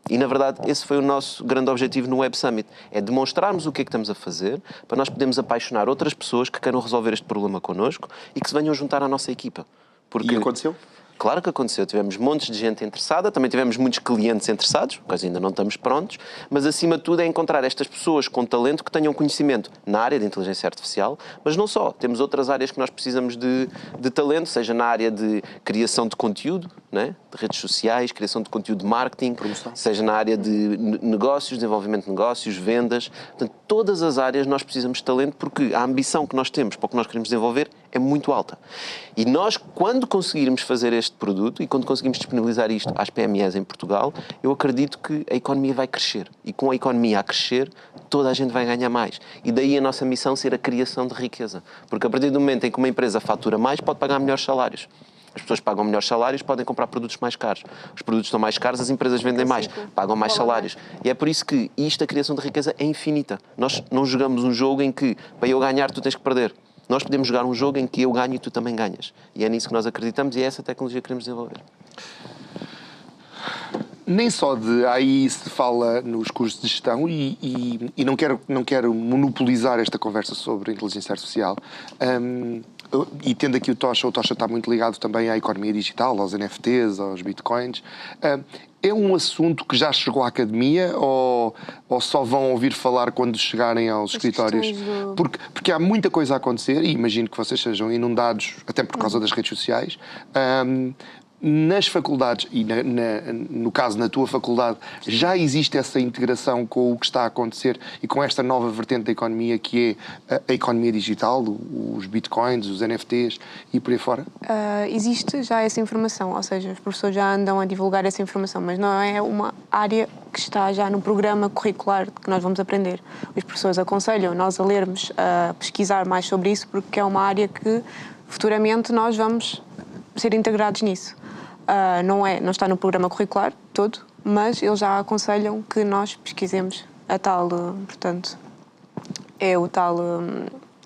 E, na verdade, esse foi o nosso grande objetivo no Web Summit. É demonstrarmos o que é que estamos a fazer para nós podermos apaixonar outras pessoas que queiram resolver este problema connosco e que se venham juntar à nossa equipa. E aconteceu? Claro que aconteceu. Tivemos montes de gente interessada, também tivemos muitos clientes interessados, porque ainda não estamos prontos, mas acima de tudo é encontrar estas pessoas com talento que tenham conhecimento na área de inteligência artificial, mas não só. Temos outras áreas que nós precisamos de talento, seja na área de criação de conteúdo, né? De redes sociais, criação de conteúdo de marketing, promoção, seja na área de negócios, desenvolvimento de negócios, vendas. Portanto, todas as áreas nós precisamos de talento porque a ambição que nós temos para o que nós queremos desenvolver é muito alta. E nós, quando conseguirmos fazer este produto e quando conseguimos disponibilizar isto às PMEs em Portugal, eu acredito que a economia vai crescer. E com a economia a crescer, toda a gente vai ganhar mais. E daí a nossa missão ser a criação de riqueza. Porque a partir do momento em que uma empresa fatura mais, pode pagar melhores salários. As pessoas pagam melhores salários, podem comprar produtos mais caros. Os produtos estão mais caros, as empresas vendem mais, pagam mais salários. E é por isso que a criação de riqueza é infinita. Nós não jogamos um jogo em que, para eu ganhar, tu tens que perder. Nós podemos jogar um jogo em que eu ganho e tu também ganhas. E é nisso que nós acreditamos e é essa tecnologia que queremos desenvolver. Nem só de AI se fala nos cursos de gestão e não quero monopolizar esta conversa sobre inteligência artificial. E tendo aqui o Tocha está muito ligado também à economia digital, aos NFTs, aos bitcoins. É um assunto que já chegou à academia ou só vão ouvir falar quando chegarem aos escritórios? Porque há muita coisa a acontecer e imagino que vocês sejam inundados, até por causa das redes sociais. Nas faculdades, e no caso na tua faculdade, já existe essa integração com o que está a acontecer e com esta nova vertente da economia que é a economia digital, os bitcoins, os NFTs e por aí fora? Existe já essa informação, ou seja, os professores já andam a divulgar essa informação, mas não é uma área que está já no programa curricular que nós vamos aprender. Os professores aconselham nós a lermos, a pesquisar mais sobre isso, porque é uma área que futuramente nós vamos ser integrados nisso. Não está no programa curricular todo, mas eles já aconselham que nós pesquisemos a tal, portanto, é o tal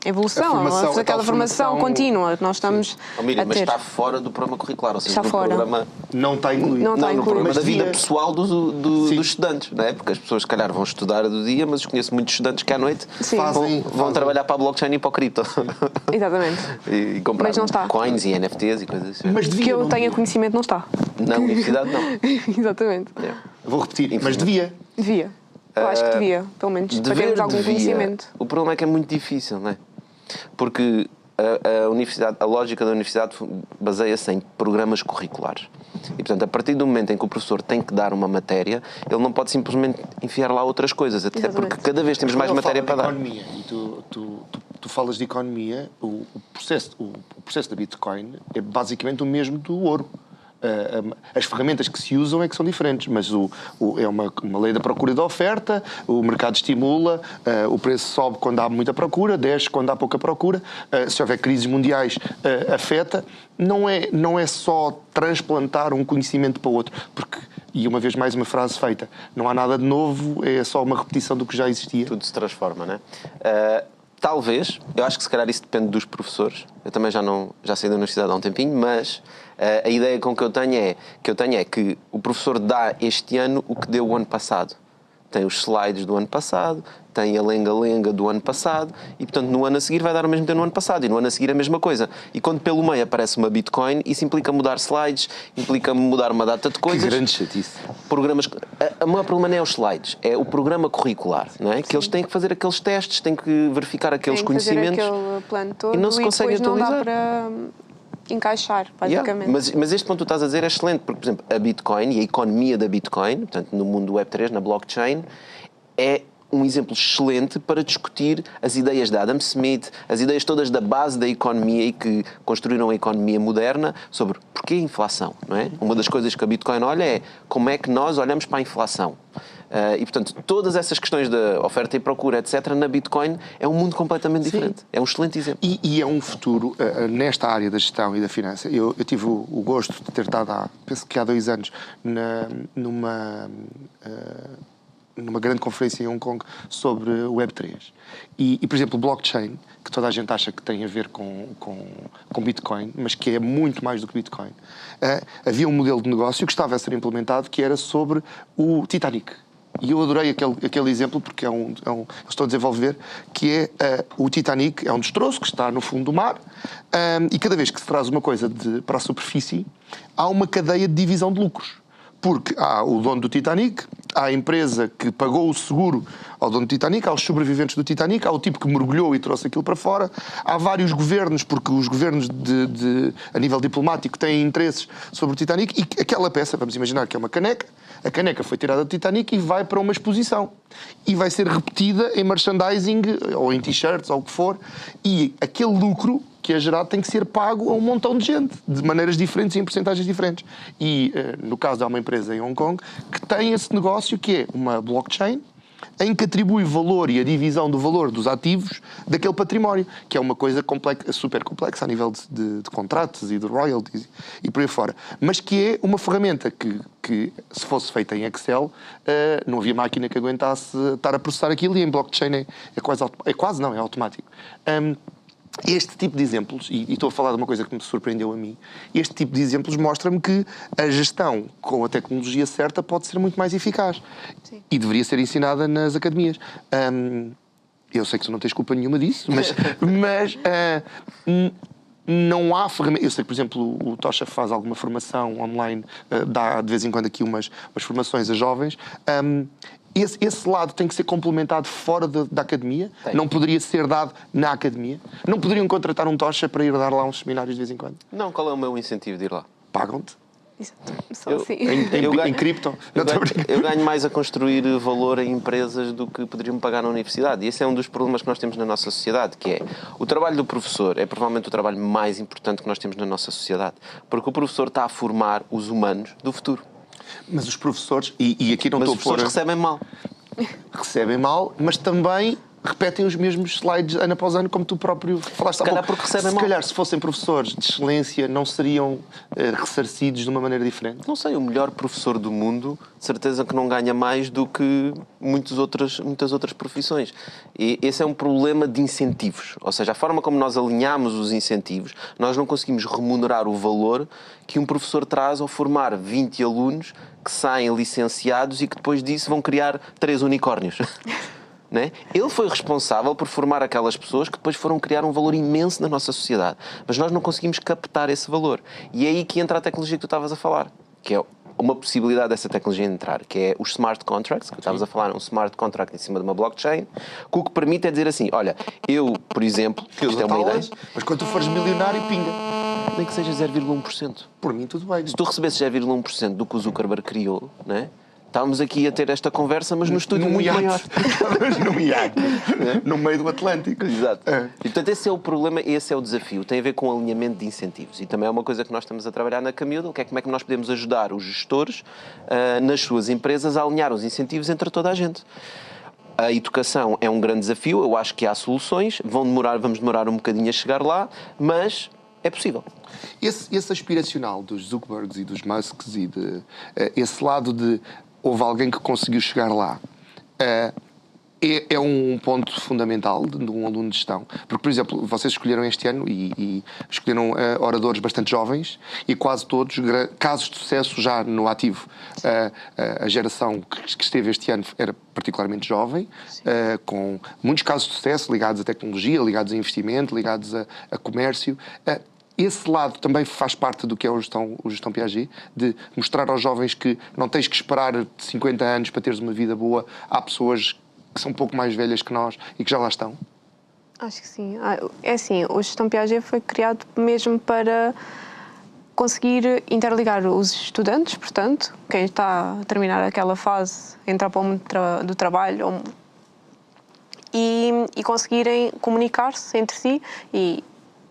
evolução, a aquela tal formação contínua que nós estamos Miriam, a mas ter. está fora do programa curricular, ou seja, Está do fora. programa... Não está incluído. Não está no incluído. programa Mas da vida devia- pessoal dos estudantes, não é? Porque as pessoas, se calhar, vão estudar do dia, mas eu conheço muitos estudantes que à noite Sim. vão trabalhar para a blockchain e para o cripto. Exatamente. e comprar Mas não está. coins e NFTs e coisas assim. Mas Que devia, eu não tenha devia? conhecimento não está. Na universidade, não. Exatamente. É. Vou repetir, mas devia. Devia. Eu acho que devia, pelo menos, para termos algum devia. conhecimento. O problema é que é muito difícil, não é? Porque a universidade, a lógica da universidade baseia-se em programas curriculares. E, portanto, a partir do momento em que o professor tem que dar uma matéria, ele não pode simplesmente enfiar lá outras coisas, até Exatamente. porque cada vez temos mais Ele matéria fala para de dar. economia, e tu falas de economia, o processo da Bitcoin é basicamente o mesmo do ouro. As ferramentas que se usam é que são diferentes, mas é uma lei da procura e da oferta, o mercado estimula, o preço sobe quando há muita procura, desce quando há pouca procura, se houver crises mundiais afeta. Não é só transplantar um conhecimento para o outro, porque, e uma vez mais uma frase feita, não há nada de novo, é só uma repetição do que já existia. Tudo se transforma, não é? Talvez, eu acho que se calhar isso depende dos professores. Eu também já saí da universidade há um tempinho, mas a ideia que eu tenho é que o professor dá este ano o que deu o ano passado. Tem os slides do ano passado, tem a lenga-lenga do ano passado e, portanto, no ano a seguir vai dar o mesmo que deu no ano passado e no ano a seguir a mesma coisa. E quando pelo meio aparece uma Bitcoin, isso implica mudar slides, implica mudar uma data de coisas. Que grande chatice. Programas, o maior problema não é os slides, é o programa curricular, não é? Que eles têm que fazer aqueles testes, têm que verificar aqueles Tem que fazer conhecimentos aquele plano todo e não se consegue depois não dá atualizar. para encaixar, basicamente. Yeah, mas este ponto que tu estás a dizer é excelente, porque, por exemplo, a Bitcoin e a economia da Bitcoin, portanto, no mundo Web3, na blockchain, é um exemplo excelente para discutir as ideias de Adam Smith, as ideias todas da base da economia e que construíram a economia moderna sobre porquê a inflação, não é? Uma das coisas que a Bitcoin olha é como é que nós olhamos para a inflação. E, portanto, todas essas questões da oferta e procura, etc., na Bitcoin é um mundo completamente diferente. É um excelente exemplo. E é um futuro, nesta área da gestão e da finança. Eu tive o gosto de ter estado, penso que há 2 anos, numa grande conferência em Hong Kong sobre o Web3. E, por exemplo, o blockchain, que toda a gente acha que tem a ver com Bitcoin, mas que é muito mais do que Bitcoin. Havia um modelo de negócio que estava a ser implementado que era sobre o Titanic. E eu adorei aquele exemplo porque eles estão a desenvolver, que é o Titanic, é um destroço que está no fundo do mar, e cada vez que se traz uma coisa para a superfície, há uma cadeia de divisão de lucros. Porque há o dono do Titanic, há a empresa que pagou o seguro ao dono do Titanic, há os sobreviventes do Titanic, há o tipo que mergulhou e trouxe aquilo para fora, há vários governos, porque os governos a nível diplomático têm interesses sobre o Titanic, e aquela peça, vamos imaginar que é uma caneca, a caneca foi tirada do Titanic e vai para uma exposição. E vai ser repetida em merchandising, ou em t-shirts, ou o que for, e aquele lucro que é gerado tem que ser pago a um montão de gente, de maneiras diferentes e em porcentagens diferentes. E, no caso, há uma empresa em Hong Kong que tem esse negócio que é uma blockchain em que atribui valor e a divisão do valor dos ativos daquele património, que é uma coisa super complexa a nível de contratos e de royalties e por aí fora. Mas que é uma ferramenta que se fosse feita em Excel, não havia máquina que aguentasse estar a processar aquilo, e em blockchain é automático. Este tipo de exemplos, e estou a falar de uma coisa que me surpreendeu a mim, este tipo de exemplos mostra-me que a gestão com a tecnologia certa pode ser muito mais eficaz. Sim. E deveria ser ensinada nas academias. Eu sei que tu não tens culpa nenhuma disso, mas não há ferramenta. Eu sei que, por exemplo, o Tocha faz alguma formação online, dá de vez em quando aqui umas formações a jovens. Esse lado tem que ser complementado fora da academia? Tem. Não poderia ser dado na academia? Não poderiam contratar um Tocha para ir dar lá uns seminários de vez em quando? Não, qual é o meu incentivo de ir lá? Pagam-te? Exato. Só Eu- assim. Em cripto? Não estou a brincar. Eu ganho mais a construir valor em empresas do que poderiam pagar na universidade. E esse é um dos problemas que nós temos na nossa sociedade, que é o trabalho do professor é provavelmente o trabalho mais importante que nós temos na nossa sociedade. Porque o professor está a formar os humanos do futuro. Mas os professores, e aqui não Mas estou os a pôr... professores recebem mal. recebem mal, mas também repetem os mesmos slides ano após ano, como tu próprio falaste há calhar pouco. porque recebem Se mal. calhar, se fossem professores de excelência, não seriam ressarcidos de uma maneira diferente? Não sei, o melhor professor do mundo, de certeza que não ganha mais do que muitas outras profissões. E esse é um problema de incentivos. Ou seja, a forma como nós alinhamos os incentivos, nós não conseguimos remunerar o valor que um professor traz ao formar 20 alunos que saem licenciados e que depois disso vão criar 3 unicórnios. Né? Ele foi responsável por formar aquelas pessoas que depois foram criar um valor imenso na nossa sociedade. Mas nós não conseguimos captar esse valor. E é aí que entra a tecnologia que tu estavas a falar, que é uma possibilidade dessa tecnologia entrar, que é os smart contracts, que estavas a falar, um smart contract em cima de uma blockchain, que o que permite é dizer assim, olha, eu, por exemplo, isto é uma ideia, Mas quando tu fores milionário, pinga. nem que seja 0,1%. Por mim, tudo bem. Se tu recebesses 0,1% do que o Zuckerberg criou, né? Estávamos aqui a ter esta conversa, mas num estúdio muito maior. Num iate. No meio do Atlântico. Exato. E, portanto, esse é o problema, esse é o desafio. Tem a ver com o alinhamento de incentivos. E também é uma coisa que nós estamos a trabalhar na Camildel, que é como é que nós podemos ajudar os gestores nas suas empresas a alinhar os incentivos entre toda a gente. A educação é um grande desafio, eu acho que há soluções, vamos demorar um bocadinho a chegar lá, mas é possível. Esse aspiracional dos Zuckerbergs e dos Musks e esse lado de houve alguém que conseguiu chegar lá é um ponto fundamental de um aluno de gestão. Porque, por exemplo, vocês escolheram este ano e escolheram oradores bastante jovens e quase todos casos de sucesso já no ativo. A geração que esteve este ano era particularmente jovem, com muitos casos de sucesso ligados à tecnologia, ligados a investimento, ligados a comércio. Esse lado também faz parte do que é o gestão Piaget, de mostrar aos jovens que não tens que esperar 50 anos para teres uma vida boa. Há pessoas que são um pouco mais velhas que nós e que já lá estão. Acho que sim. É assim, o Gestão Piaget foi criado mesmo para conseguir interligar os estudantes, portanto, quem está a terminar aquela fase, entrar para o mundo do trabalho e conseguirem comunicar-se entre si e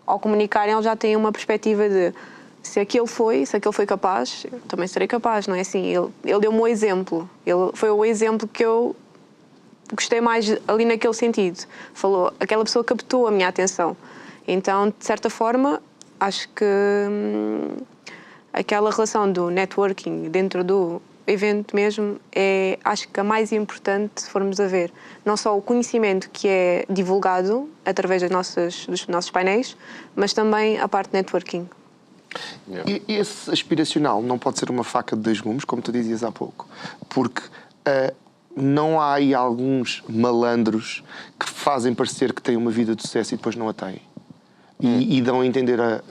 ao comunicarem, eles já têm uma perspectiva de se aquele foi capaz, eu também serei capaz, não é assim? Ele deu-me um exemplo. Ele foi o exemplo que eu gostei mais ali naquele sentido. Falou, aquela pessoa captou a minha atenção. Então, de certa forma, acho que aquela relação do networking dentro do evento mesmo é, acho que a mais importante, se formos a ver. Não só o conhecimento que é divulgado através dos nossos painéis, mas também a parte de networking. E esse aspiracional não pode ser uma faca de 2 gumes, como tu dizias há pouco, porque não há aí alguns malandros que fazem parecer que têm uma vida de sucesso e depois não a têm. E dão a entender a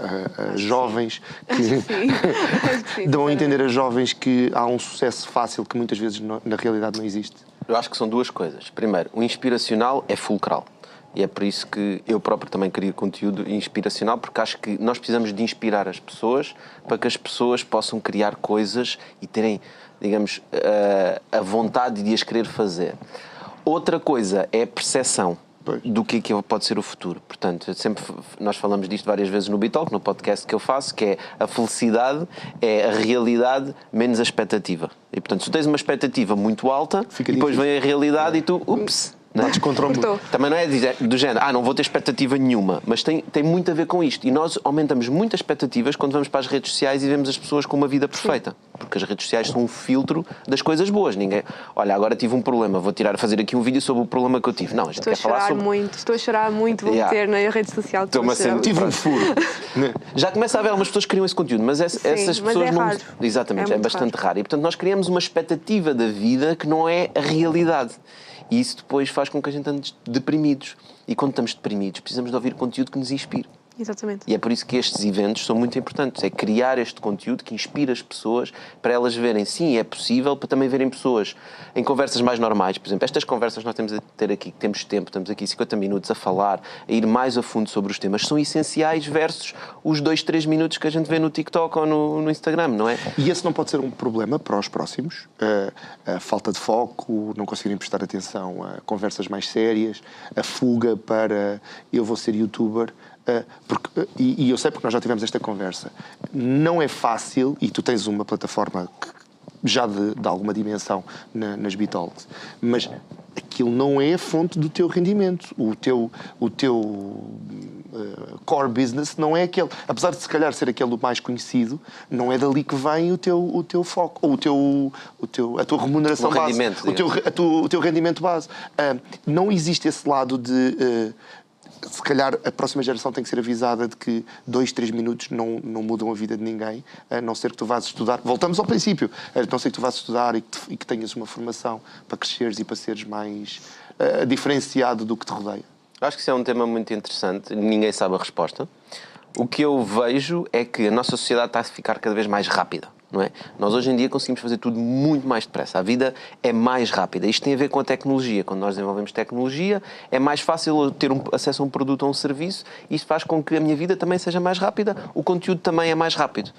jovens que dão a entender a jovens que há um sucesso fácil que muitas vezes na realidade não existe. Eu acho que são 2 coisas. Primeiro, o inspiracional é fulcral. E é por isso que eu próprio também crio conteúdo inspiracional, porque acho que nós precisamos de inspirar as pessoas para que as pessoas possam criar coisas e terem, digamos, a vontade de as querer fazer. Outra coisa é a percepção do que pode ser o futuro. Portanto, nós falamos disto várias vezes no Bitalk, no podcast que eu faço, que é a felicidade é a realidade menos a expectativa. E, portanto, se tu tens uma expectativa muito alta, depois vem a realidade e tu, ups... Também não é do género, não vou ter expectativa nenhuma, mas tem muito a ver com isto. E nós aumentamos muitas expectativas quando vamos para as redes sociais e vemos as pessoas com uma vida perfeita. Porque as redes sociais são um filtro das coisas boas. Olha, agora tive um problema, vou fazer aqui um vídeo sobre o problema que eu tive. Não, a gente quer falar sobre... Estou a chorar muito, vou meter na rede social. Tive um furo. Já começa a haver algumas pessoas que criam esse conteúdo, mas essas pessoas não... Raro. Exatamente, é bastante raro. E portanto nós criamos uma expectativa da vida que não é a realidade. E isso depois faz com que a gente ande deprimidos. E quando estamos deprimidos, precisamos de ouvir conteúdo que nos inspire. Exatamente. E é por isso que estes eventos são muito importantes. É criar este conteúdo que inspira as pessoas para elas verem, sim, é possível, para também verem pessoas em conversas mais normais. Por exemplo, estas conversas que nós temos a ter aqui, que temos tempo, estamos aqui 50 minutos a falar, a ir mais a fundo sobre os temas, são essenciais versus os 2-3 minutos que a gente vê no TikTok ou no Instagram, não é? E esse não pode ser um problema para os próximos? A falta de foco, não conseguirem prestar atenção a conversas mais sérias, a fuga para eu vou ser youtuber... e eu sei porque nós já tivemos esta conversa, não é fácil, e tu tens uma plataforma já de alguma dimensão nas Bitalks, mas aquilo não é a fonte do teu rendimento. O teu core business não é aquele. Apesar de se calhar ser aquele o mais conhecido, não é dali que vem o teu foco, ou a tua remuneração base. Rendimento, o teu rendimento base. Não existe esse lado de... se calhar a próxima geração tem que ser avisada de que 2, 3 minutos não mudam a vida de ninguém, a não ser que tu vás estudar. Voltamos ao princípio. A não ser que tu vás estudar e que tenhas uma formação para cresceres e para seres mais diferenciado do que te rodeia. Acho que isso é um tema muito interessante. Ninguém sabe a resposta. O que eu vejo é que a nossa sociedade está a ficar cada vez mais rápida. Não é? Nós hoje em dia conseguimos fazer tudo muito mais depressa. A vida é mais rápida. Isto tem a ver com a tecnologia. Quando nós desenvolvemos tecnologia, é mais fácil ter acesso a um produto ou um serviço. Isto faz com que a minha vida também seja mais rápida. O conteúdo também é mais rápido.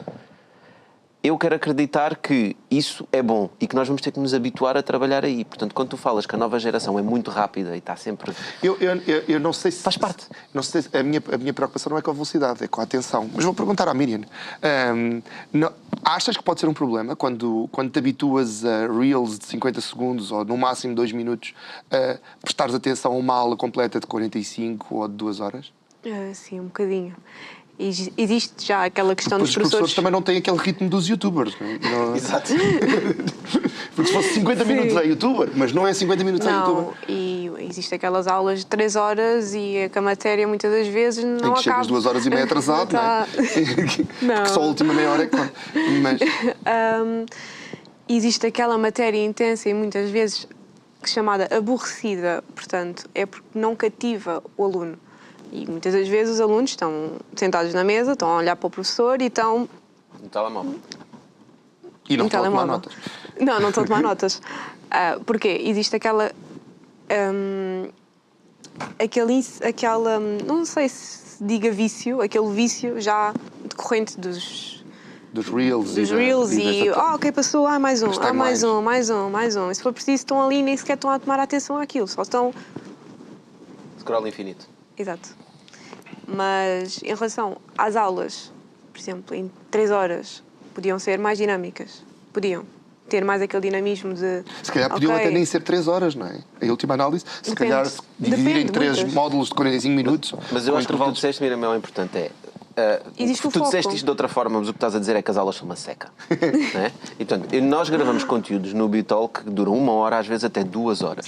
Eu quero acreditar que isso é bom e que nós vamos ter que nos habituar a trabalhar aí. Portanto, quando tu falas que a nova geração é muito rápida e está sempre... Eu não sei se... Faz parte. Não sei, a minha preocupação não é com a velocidade, é com a atenção. Mas vou perguntar à Miriam. Achas que pode ser um problema quando te habituas a reels de 50 segundos ou no máximo 2 minutos prestares atenção a uma aula completa de 45 ou de 2 horas? Sim, um bocadinho. Existe já aquela questão dos Os professores também não têm aquele ritmo dos youtubers. Não... Exato. Porque se fosse 50 minutos é youtuber, mas não é 50 minutos é youtuber. E existem aquelas aulas de 3 horas e a matéria muitas das vezes não acaba. Em que chegas 2 horas e meia atrasado, não é? Porque só a última meia hora é que conta. Mas... existe aquela matéria intensa e muitas vezes chamada aborrecida, portanto, é porque não cativa o aluno. E muitas das vezes os alunos estão sentados na mesa, estão a olhar para o professor e estão... No telemóvel. E não estão a tomar notas. Não estão a tomar notas. Porque existe aquela... não sei se diga vício, aquele vício já decorrente dos Reels. Ok, passou, mais um. E se for preciso, estão ali e nem sequer estão a tomar atenção àquilo, só estão... Scroll infinito. Exato. Mas em relação às aulas, por exemplo, em 3 horas, podiam ser mais dinâmicas. Podiam ter mais aquele dinamismo de... Se calhar podiam até nem ser 3 horas, não é? A última análise, se calhar se dividir em 3 módulos de 45 minutos... Mas eu acho que o que tu disseste, Miriam, é o importante é... tu disseste isto de outra forma, mas o que estás a dizer é que as aulas são uma seca. Não é? E, portanto, nós gravamos conteúdos no Bitalk que duram 1 hora, às vezes até 2 horas.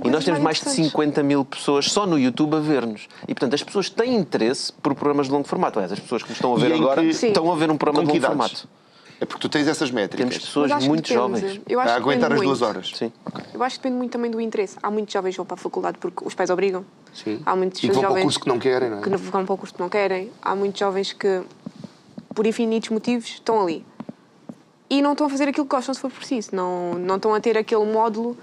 E nós temos mais de 50 mil pessoas só no YouTube a ver-nos. E, portanto, as pessoas têm interesse por programas de longo formato. Aliás, as pessoas que me estão a ver agora estão a ver um programa de longo formato. É porque tu tens essas métricas. Temos pessoas muito jovens a aguentar as 2 horas. Sim. Okay. Eu acho que depende muito também do interesse. Há muitos jovens que vão para a faculdade porque os pais obrigam. Sim. Há muitos e que vão jovens para o curso que não querem, não é? Que vão para o curso que não querem. Há muitos jovens que, por infinitos motivos, estão ali. E não estão a fazer aquilo que gostam se for preciso. Não estão a ter aquele módulo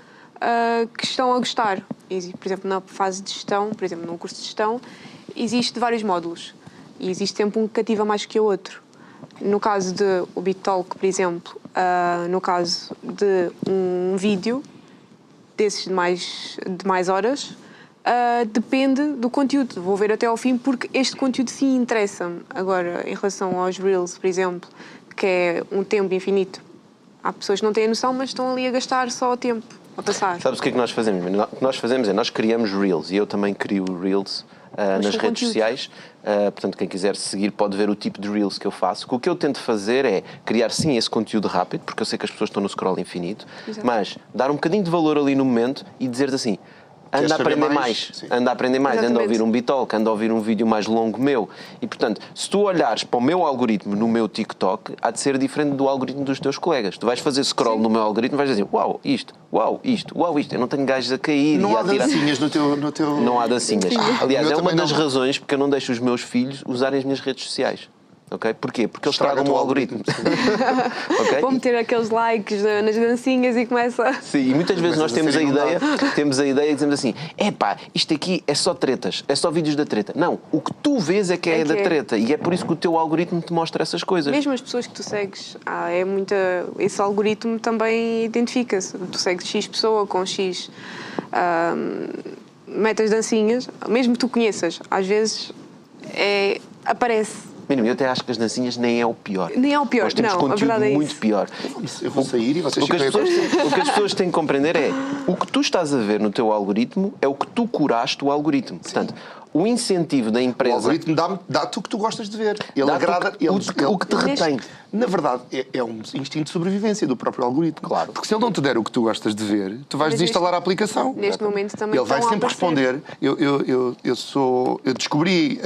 que estão a gostar. Por exemplo, na fase de gestão, por exemplo, num curso de gestão, existe vários módulos. E existe sempre um que cativa mais que o outro. No caso de o BitTalk, por exemplo, no caso de um vídeo desses de mais horas, depende do conteúdo. Vou ver até ao fim porque este conteúdo sim interessa-me. Agora, em relação aos Reels, por exemplo, que é um tempo infinito, há pessoas que não têm a noção, mas estão ali a gastar só o tempo a passar. Sabes o que é que nós fazemos? O que nós fazemos é, nós criamos Reels, e eu também crio Reels nas redes sociais. Portanto, quem quiser seguir pode ver o tipo de Reels que eu faço. O que eu tento fazer é criar sim esse conteúdo rápido, porque eu sei que as pessoas estão no scroll infinito. Exato. Mas dar um bocadinho de valor ali no momento e dizer assim: anda a aprender mais, anda a aprender mais, anda a ouvir um BitTalk, anda a ouvir um vídeo mais longo meu. E, portanto, se tu olhares para o meu algoritmo no meu TikTok, há de ser diferente do algoritmo dos teus colegas. Tu vais fazer scroll no meu algoritmo e vais dizer: uau, isto, uau, isto, uau, isto. Eu não tenho gajos a cair não e a tirar. Não há dancinhas no teu... Não há dancinhas. Aliás, é uma das razões porque eu não deixo os meus filhos usarem as minhas redes sociais. Okay? Porquê? Porque eles estragam o algoritmo. Okay? Vão meter aqueles likes nas dancinhas e começa... Sim, e muitas vezes nós temos a ideia e dizemos assim: epá, isto aqui é só tretas, é só vídeos da treta. Não, o que tu vês é que é da treta, e é por isso que o teu algoritmo te mostra essas coisas. Mesmo as pessoas que tu segues, esse algoritmo também identifica-se. Tu segues X pessoa com X metas dancinhas, mesmo que tu conheças, às vezes aparece Mínimo, eu até acho que as dancinhas nem é o pior. Nem é o pior, Nós temos não, a conteúdo verdade é muito isso. pior. Eu vou sair e vocês O que, as pessoas têm que compreender é o que tu estás a ver no teu algoritmo é o que tu curaste o algoritmo. Portanto, o incentivo da O empresa... algoritmo dá-te o que tu gostas de ver. Ele dá-te agrada... o que te retém. Na verdade, é um instinto de sobrevivência do próprio algoritmo. Claro. Porque se ele não te der o que tu gostas de ver, tu vais Mas desinstalar a aplicação. Neste momento também Ele vai estão a sempre aparecer. responder. Eu descobri...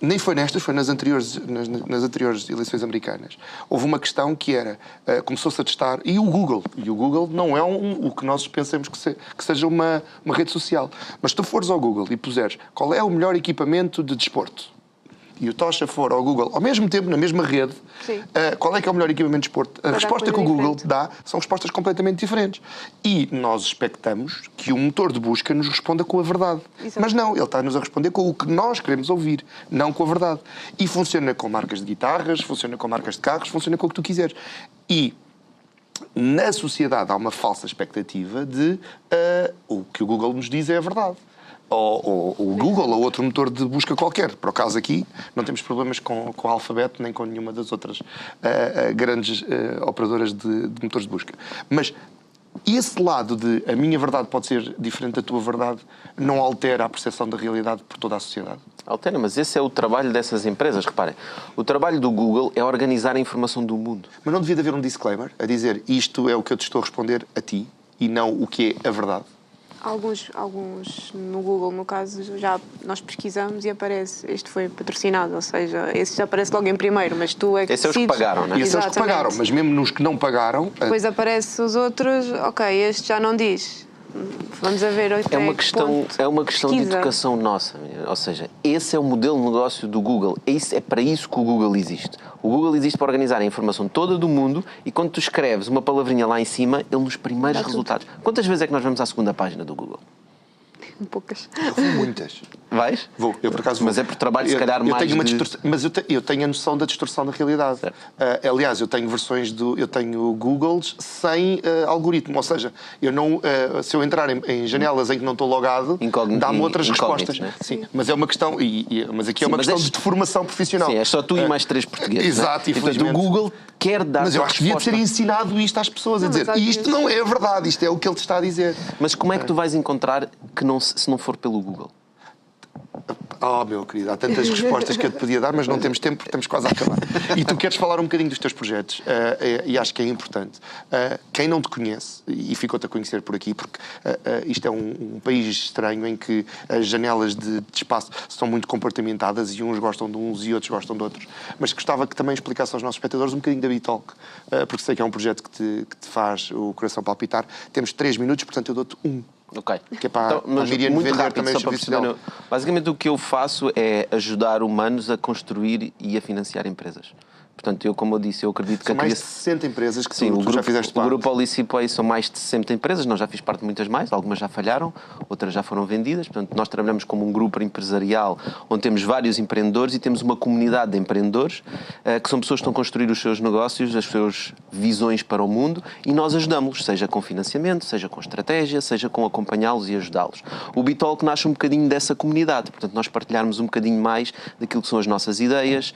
nem foi nestas, foi nas anteriores eleições americanas. Houve uma questão que era, começou-se a testar, e o Google não é o que nós pensamos que seja uma rede social. Mas se tu fores ao Google e puseres qual é o melhor equipamento de desporto, e o Tocha for ao Google, ao mesmo tempo, na mesma rede, qual é que é o melhor equipamento de desporto? A resposta que o Google dá são respostas completamente diferentes. E nós expectamos que o motor de busca nos responda com a verdade. Exato. Mas não, ele está-nos a responder com o que nós queremos ouvir, não com a verdade. E funciona com marcas de guitarras, funciona com marcas de carros, funciona com o que tu quiseres. E na sociedade há uma falsa expectativa de o que o Google nos diz é a verdade. Ou o Google ou outro motor de busca qualquer. Por acaso aqui não temos problemas com o Alphabet nem com nenhuma das outras grandes operadoras de motores de busca. Mas esse lado de a minha verdade pode ser diferente da tua verdade não altera a percepção da realidade por toda a sociedade? Altera, mas esse é o trabalho dessas empresas. Reparem, o trabalho do Google é organizar a informação do mundo. Mas não devia haver um disclaimer a dizer isto é o que eu te estou a responder a ti e não o que é a verdade? Alguns no Google, no caso, já nós pesquisamos e aparece, este foi patrocinado, ou seja, esse já aparece logo em primeiro, mas tu é que Esses são os que decides. pagaram, não é? E esses são os que pagaram, mas mesmo nos que não pagaram... Depois aparece os outros, ok, este já não diz. Vamos a ver É uma questão de educação nossa. Ou seja, esse é o modelo de negócio do Google. É para isso que o Google existe. O Google existe para organizar a informação toda do mundo e quando tu escreves uma palavrinha lá em cima, ele nos primeiros resultados. Quantas vezes é que nós vamos à segunda página do Google? Poucas. Eu vou muitas. Vais? Vou, eu por acaso vou. Mas é por trabalho, se calhar, eu mais tenho uma de... distorção, mas eu tenho a noção da distorção da realidade. Aliás, eu tenho versões eu tenho Googles sem algoritmo, ou seja, eu não, se eu entrar em janelas em que não estou logado, dá-me outras respostas. Né? Sim, mas é uma questão, mas aqui é uma questão de formação profissional. Sim, é só tu e mais 3 portugueses. Exato, né? Portanto, o Google quer dar. Mas eu acho que devia ser ensinado isto às pessoas, a dizer, isto não é a verdade, isto é o que ele te está a dizer. Mas como é que tu vais encontrar que se não for pelo Google? Oh, meu querido, há tantas respostas que eu te podia dar, mas não temos tempo porque estamos quase a acabar. E tu queres falar um bocadinho dos teus projetos, e acho que é importante. Quem não te conhece, e ficou-te a conhecer por aqui, porque isto é um país estranho em que as janelas de espaço são muito compartimentadas e uns gostam de uns e outros gostam de outros. Mas gostava que também explicasse aos nossos espectadores um bocadinho da Bitalk, porque sei que é um projeto que te faz o coração palpitar. Temos 3 minutos, portanto eu dou-te 1. Ok. Que é para a Miriam muito vender rápido, também só os para serviços perceber. dela. Basicamente o que eu faço é ajudar humanos a construir e a financiar empresas. Portanto, como eu disse, eu acredito que São mais de 60 empresas que sim, tu já fizeste parte. O Grupo Olicipay são mais de 60 empresas, nós já fiz parte de muitas mais, algumas já falharam, outras já foram vendidas. Portanto, nós trabalhamos como um grupo empresarial onde temos vários empreendedores e temos uma comunidade de empreendedores que são pessoas que estão a construir os seus negócios, as suas visões para o mundo e nós ajudamos-los, seja com financiamento, seja com estratégia, seja com acompanhá-los e ajudá-los. O Bitalk nasce um bocadinho dessa comunidade, portanto, nós partilharmos um bocadinho mais daquilo que são as nossas ideias,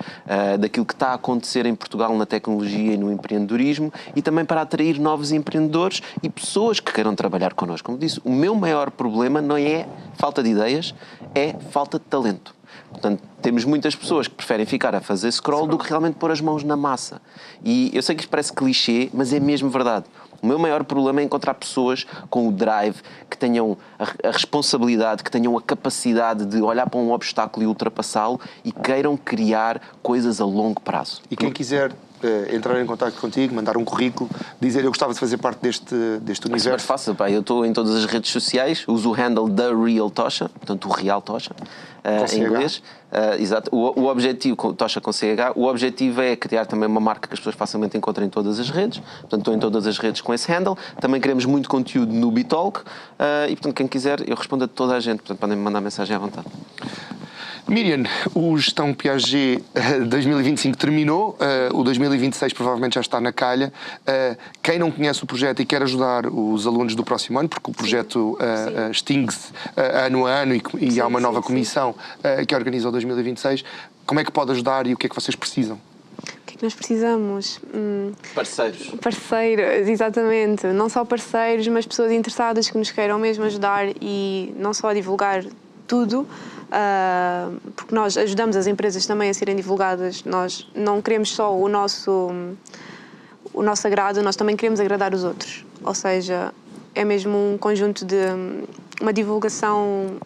daquilo que está a acontecer em Portugal na tecnologia e no empreendedorismo e também para atrair novos empreendedores e pessoas que queiram trabalhar connosco. Como disse, o meu maior problema não é falta de ideias, é falta de talento. Portanto, temos muitas pessoas que preferem ficar a fazer scroll do que realmente pôr as mãos na massa. E eu sei que isto parece clichê, mas é mesmo verdade. O meu maior problema é encontrar pessoas com o drive, que tenham a responsabilidade, que tenham a capacidade de olhar para um obstáculo e ultrapassá-lo e queiram criar coisas a longo prazo. E quem quiser entrar em contato contigo, mandar um currículo, dizer eu gostava de fazer parte deste universo. É super fácil, pá. Eu estou em todas as redes sociais, uso o handle da Real Tocha, portanto o Real Tocha, em inglês. Exato. O objetivo, Tocha com CH, o objetivo é criar também uma marca que as pessoas facilmente encontrem em todas as redes. Portanto, estou em todas as redes com esse handle. Também queremos muito conteúdo no Bitalk e, portanto, quem quiser, eu respondo a toda a gente. Portanto, podem me mandar mensagem à vontade. Miriam, o Gestão Piaget 2025 terminou, o 2026 provavelmente já está na calha. Quem não conhece o projeto e quer ajudar os alunos do próximo ano, porque o projeto extingue-se ano a ano e há uma nova comissão que organiza o 2026, como é que pode ajudar e o que é que vocês precisam? O que é que nós precisamos? Parceiros. Parceiros, exatamente. Não só parceiros, mas pessoas interessadas que nos queiram mesmo ajudar e não só a divulgar tudo, porque nós ajudamos as empresas também a serem divulgadas. Nós não queremos só o nosso agrado, nós também queremos agradar os outros. Ou seja, é mesmo um conjunto de uma divulgação...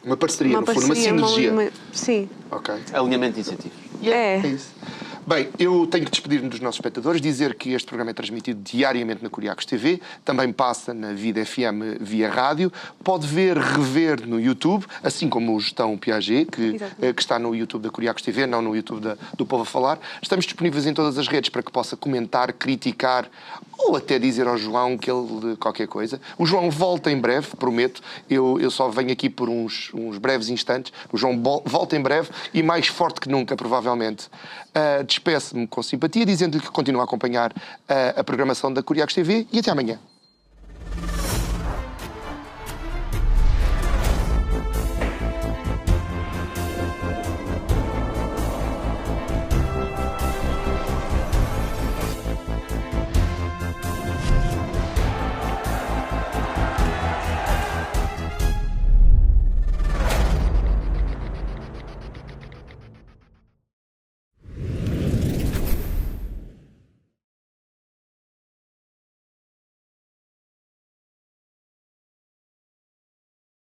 Uma parceria, no fundo, uma sinergia. Sim. Ok. Alinhamento de incentivos. É isso. Bem, eu tenho que despedir-me dos nossos espectadores, dizer que este programa é transmitido diariamente na Curiacos TV, também passa na Vida FM via rádio, pode ver, rever no YouTube, assim como o Gestão Piaget, que está no YouTube da Curiacos TV, não no YouTube do Povo a Falar. Estamos disponíveis em todas as redes para que possa comentar, criticar ou até dizer ao João que ele qualquer coisa. O João volta em breve, prometo. Eu só venho aqui por uns breves instantes. O João volta em breve e mais forte que nunca, provavelmente. Despeço-me com simpatia, dizendo-lhe que continua a acompanhar a programação da Curiacos TV e até amanhã.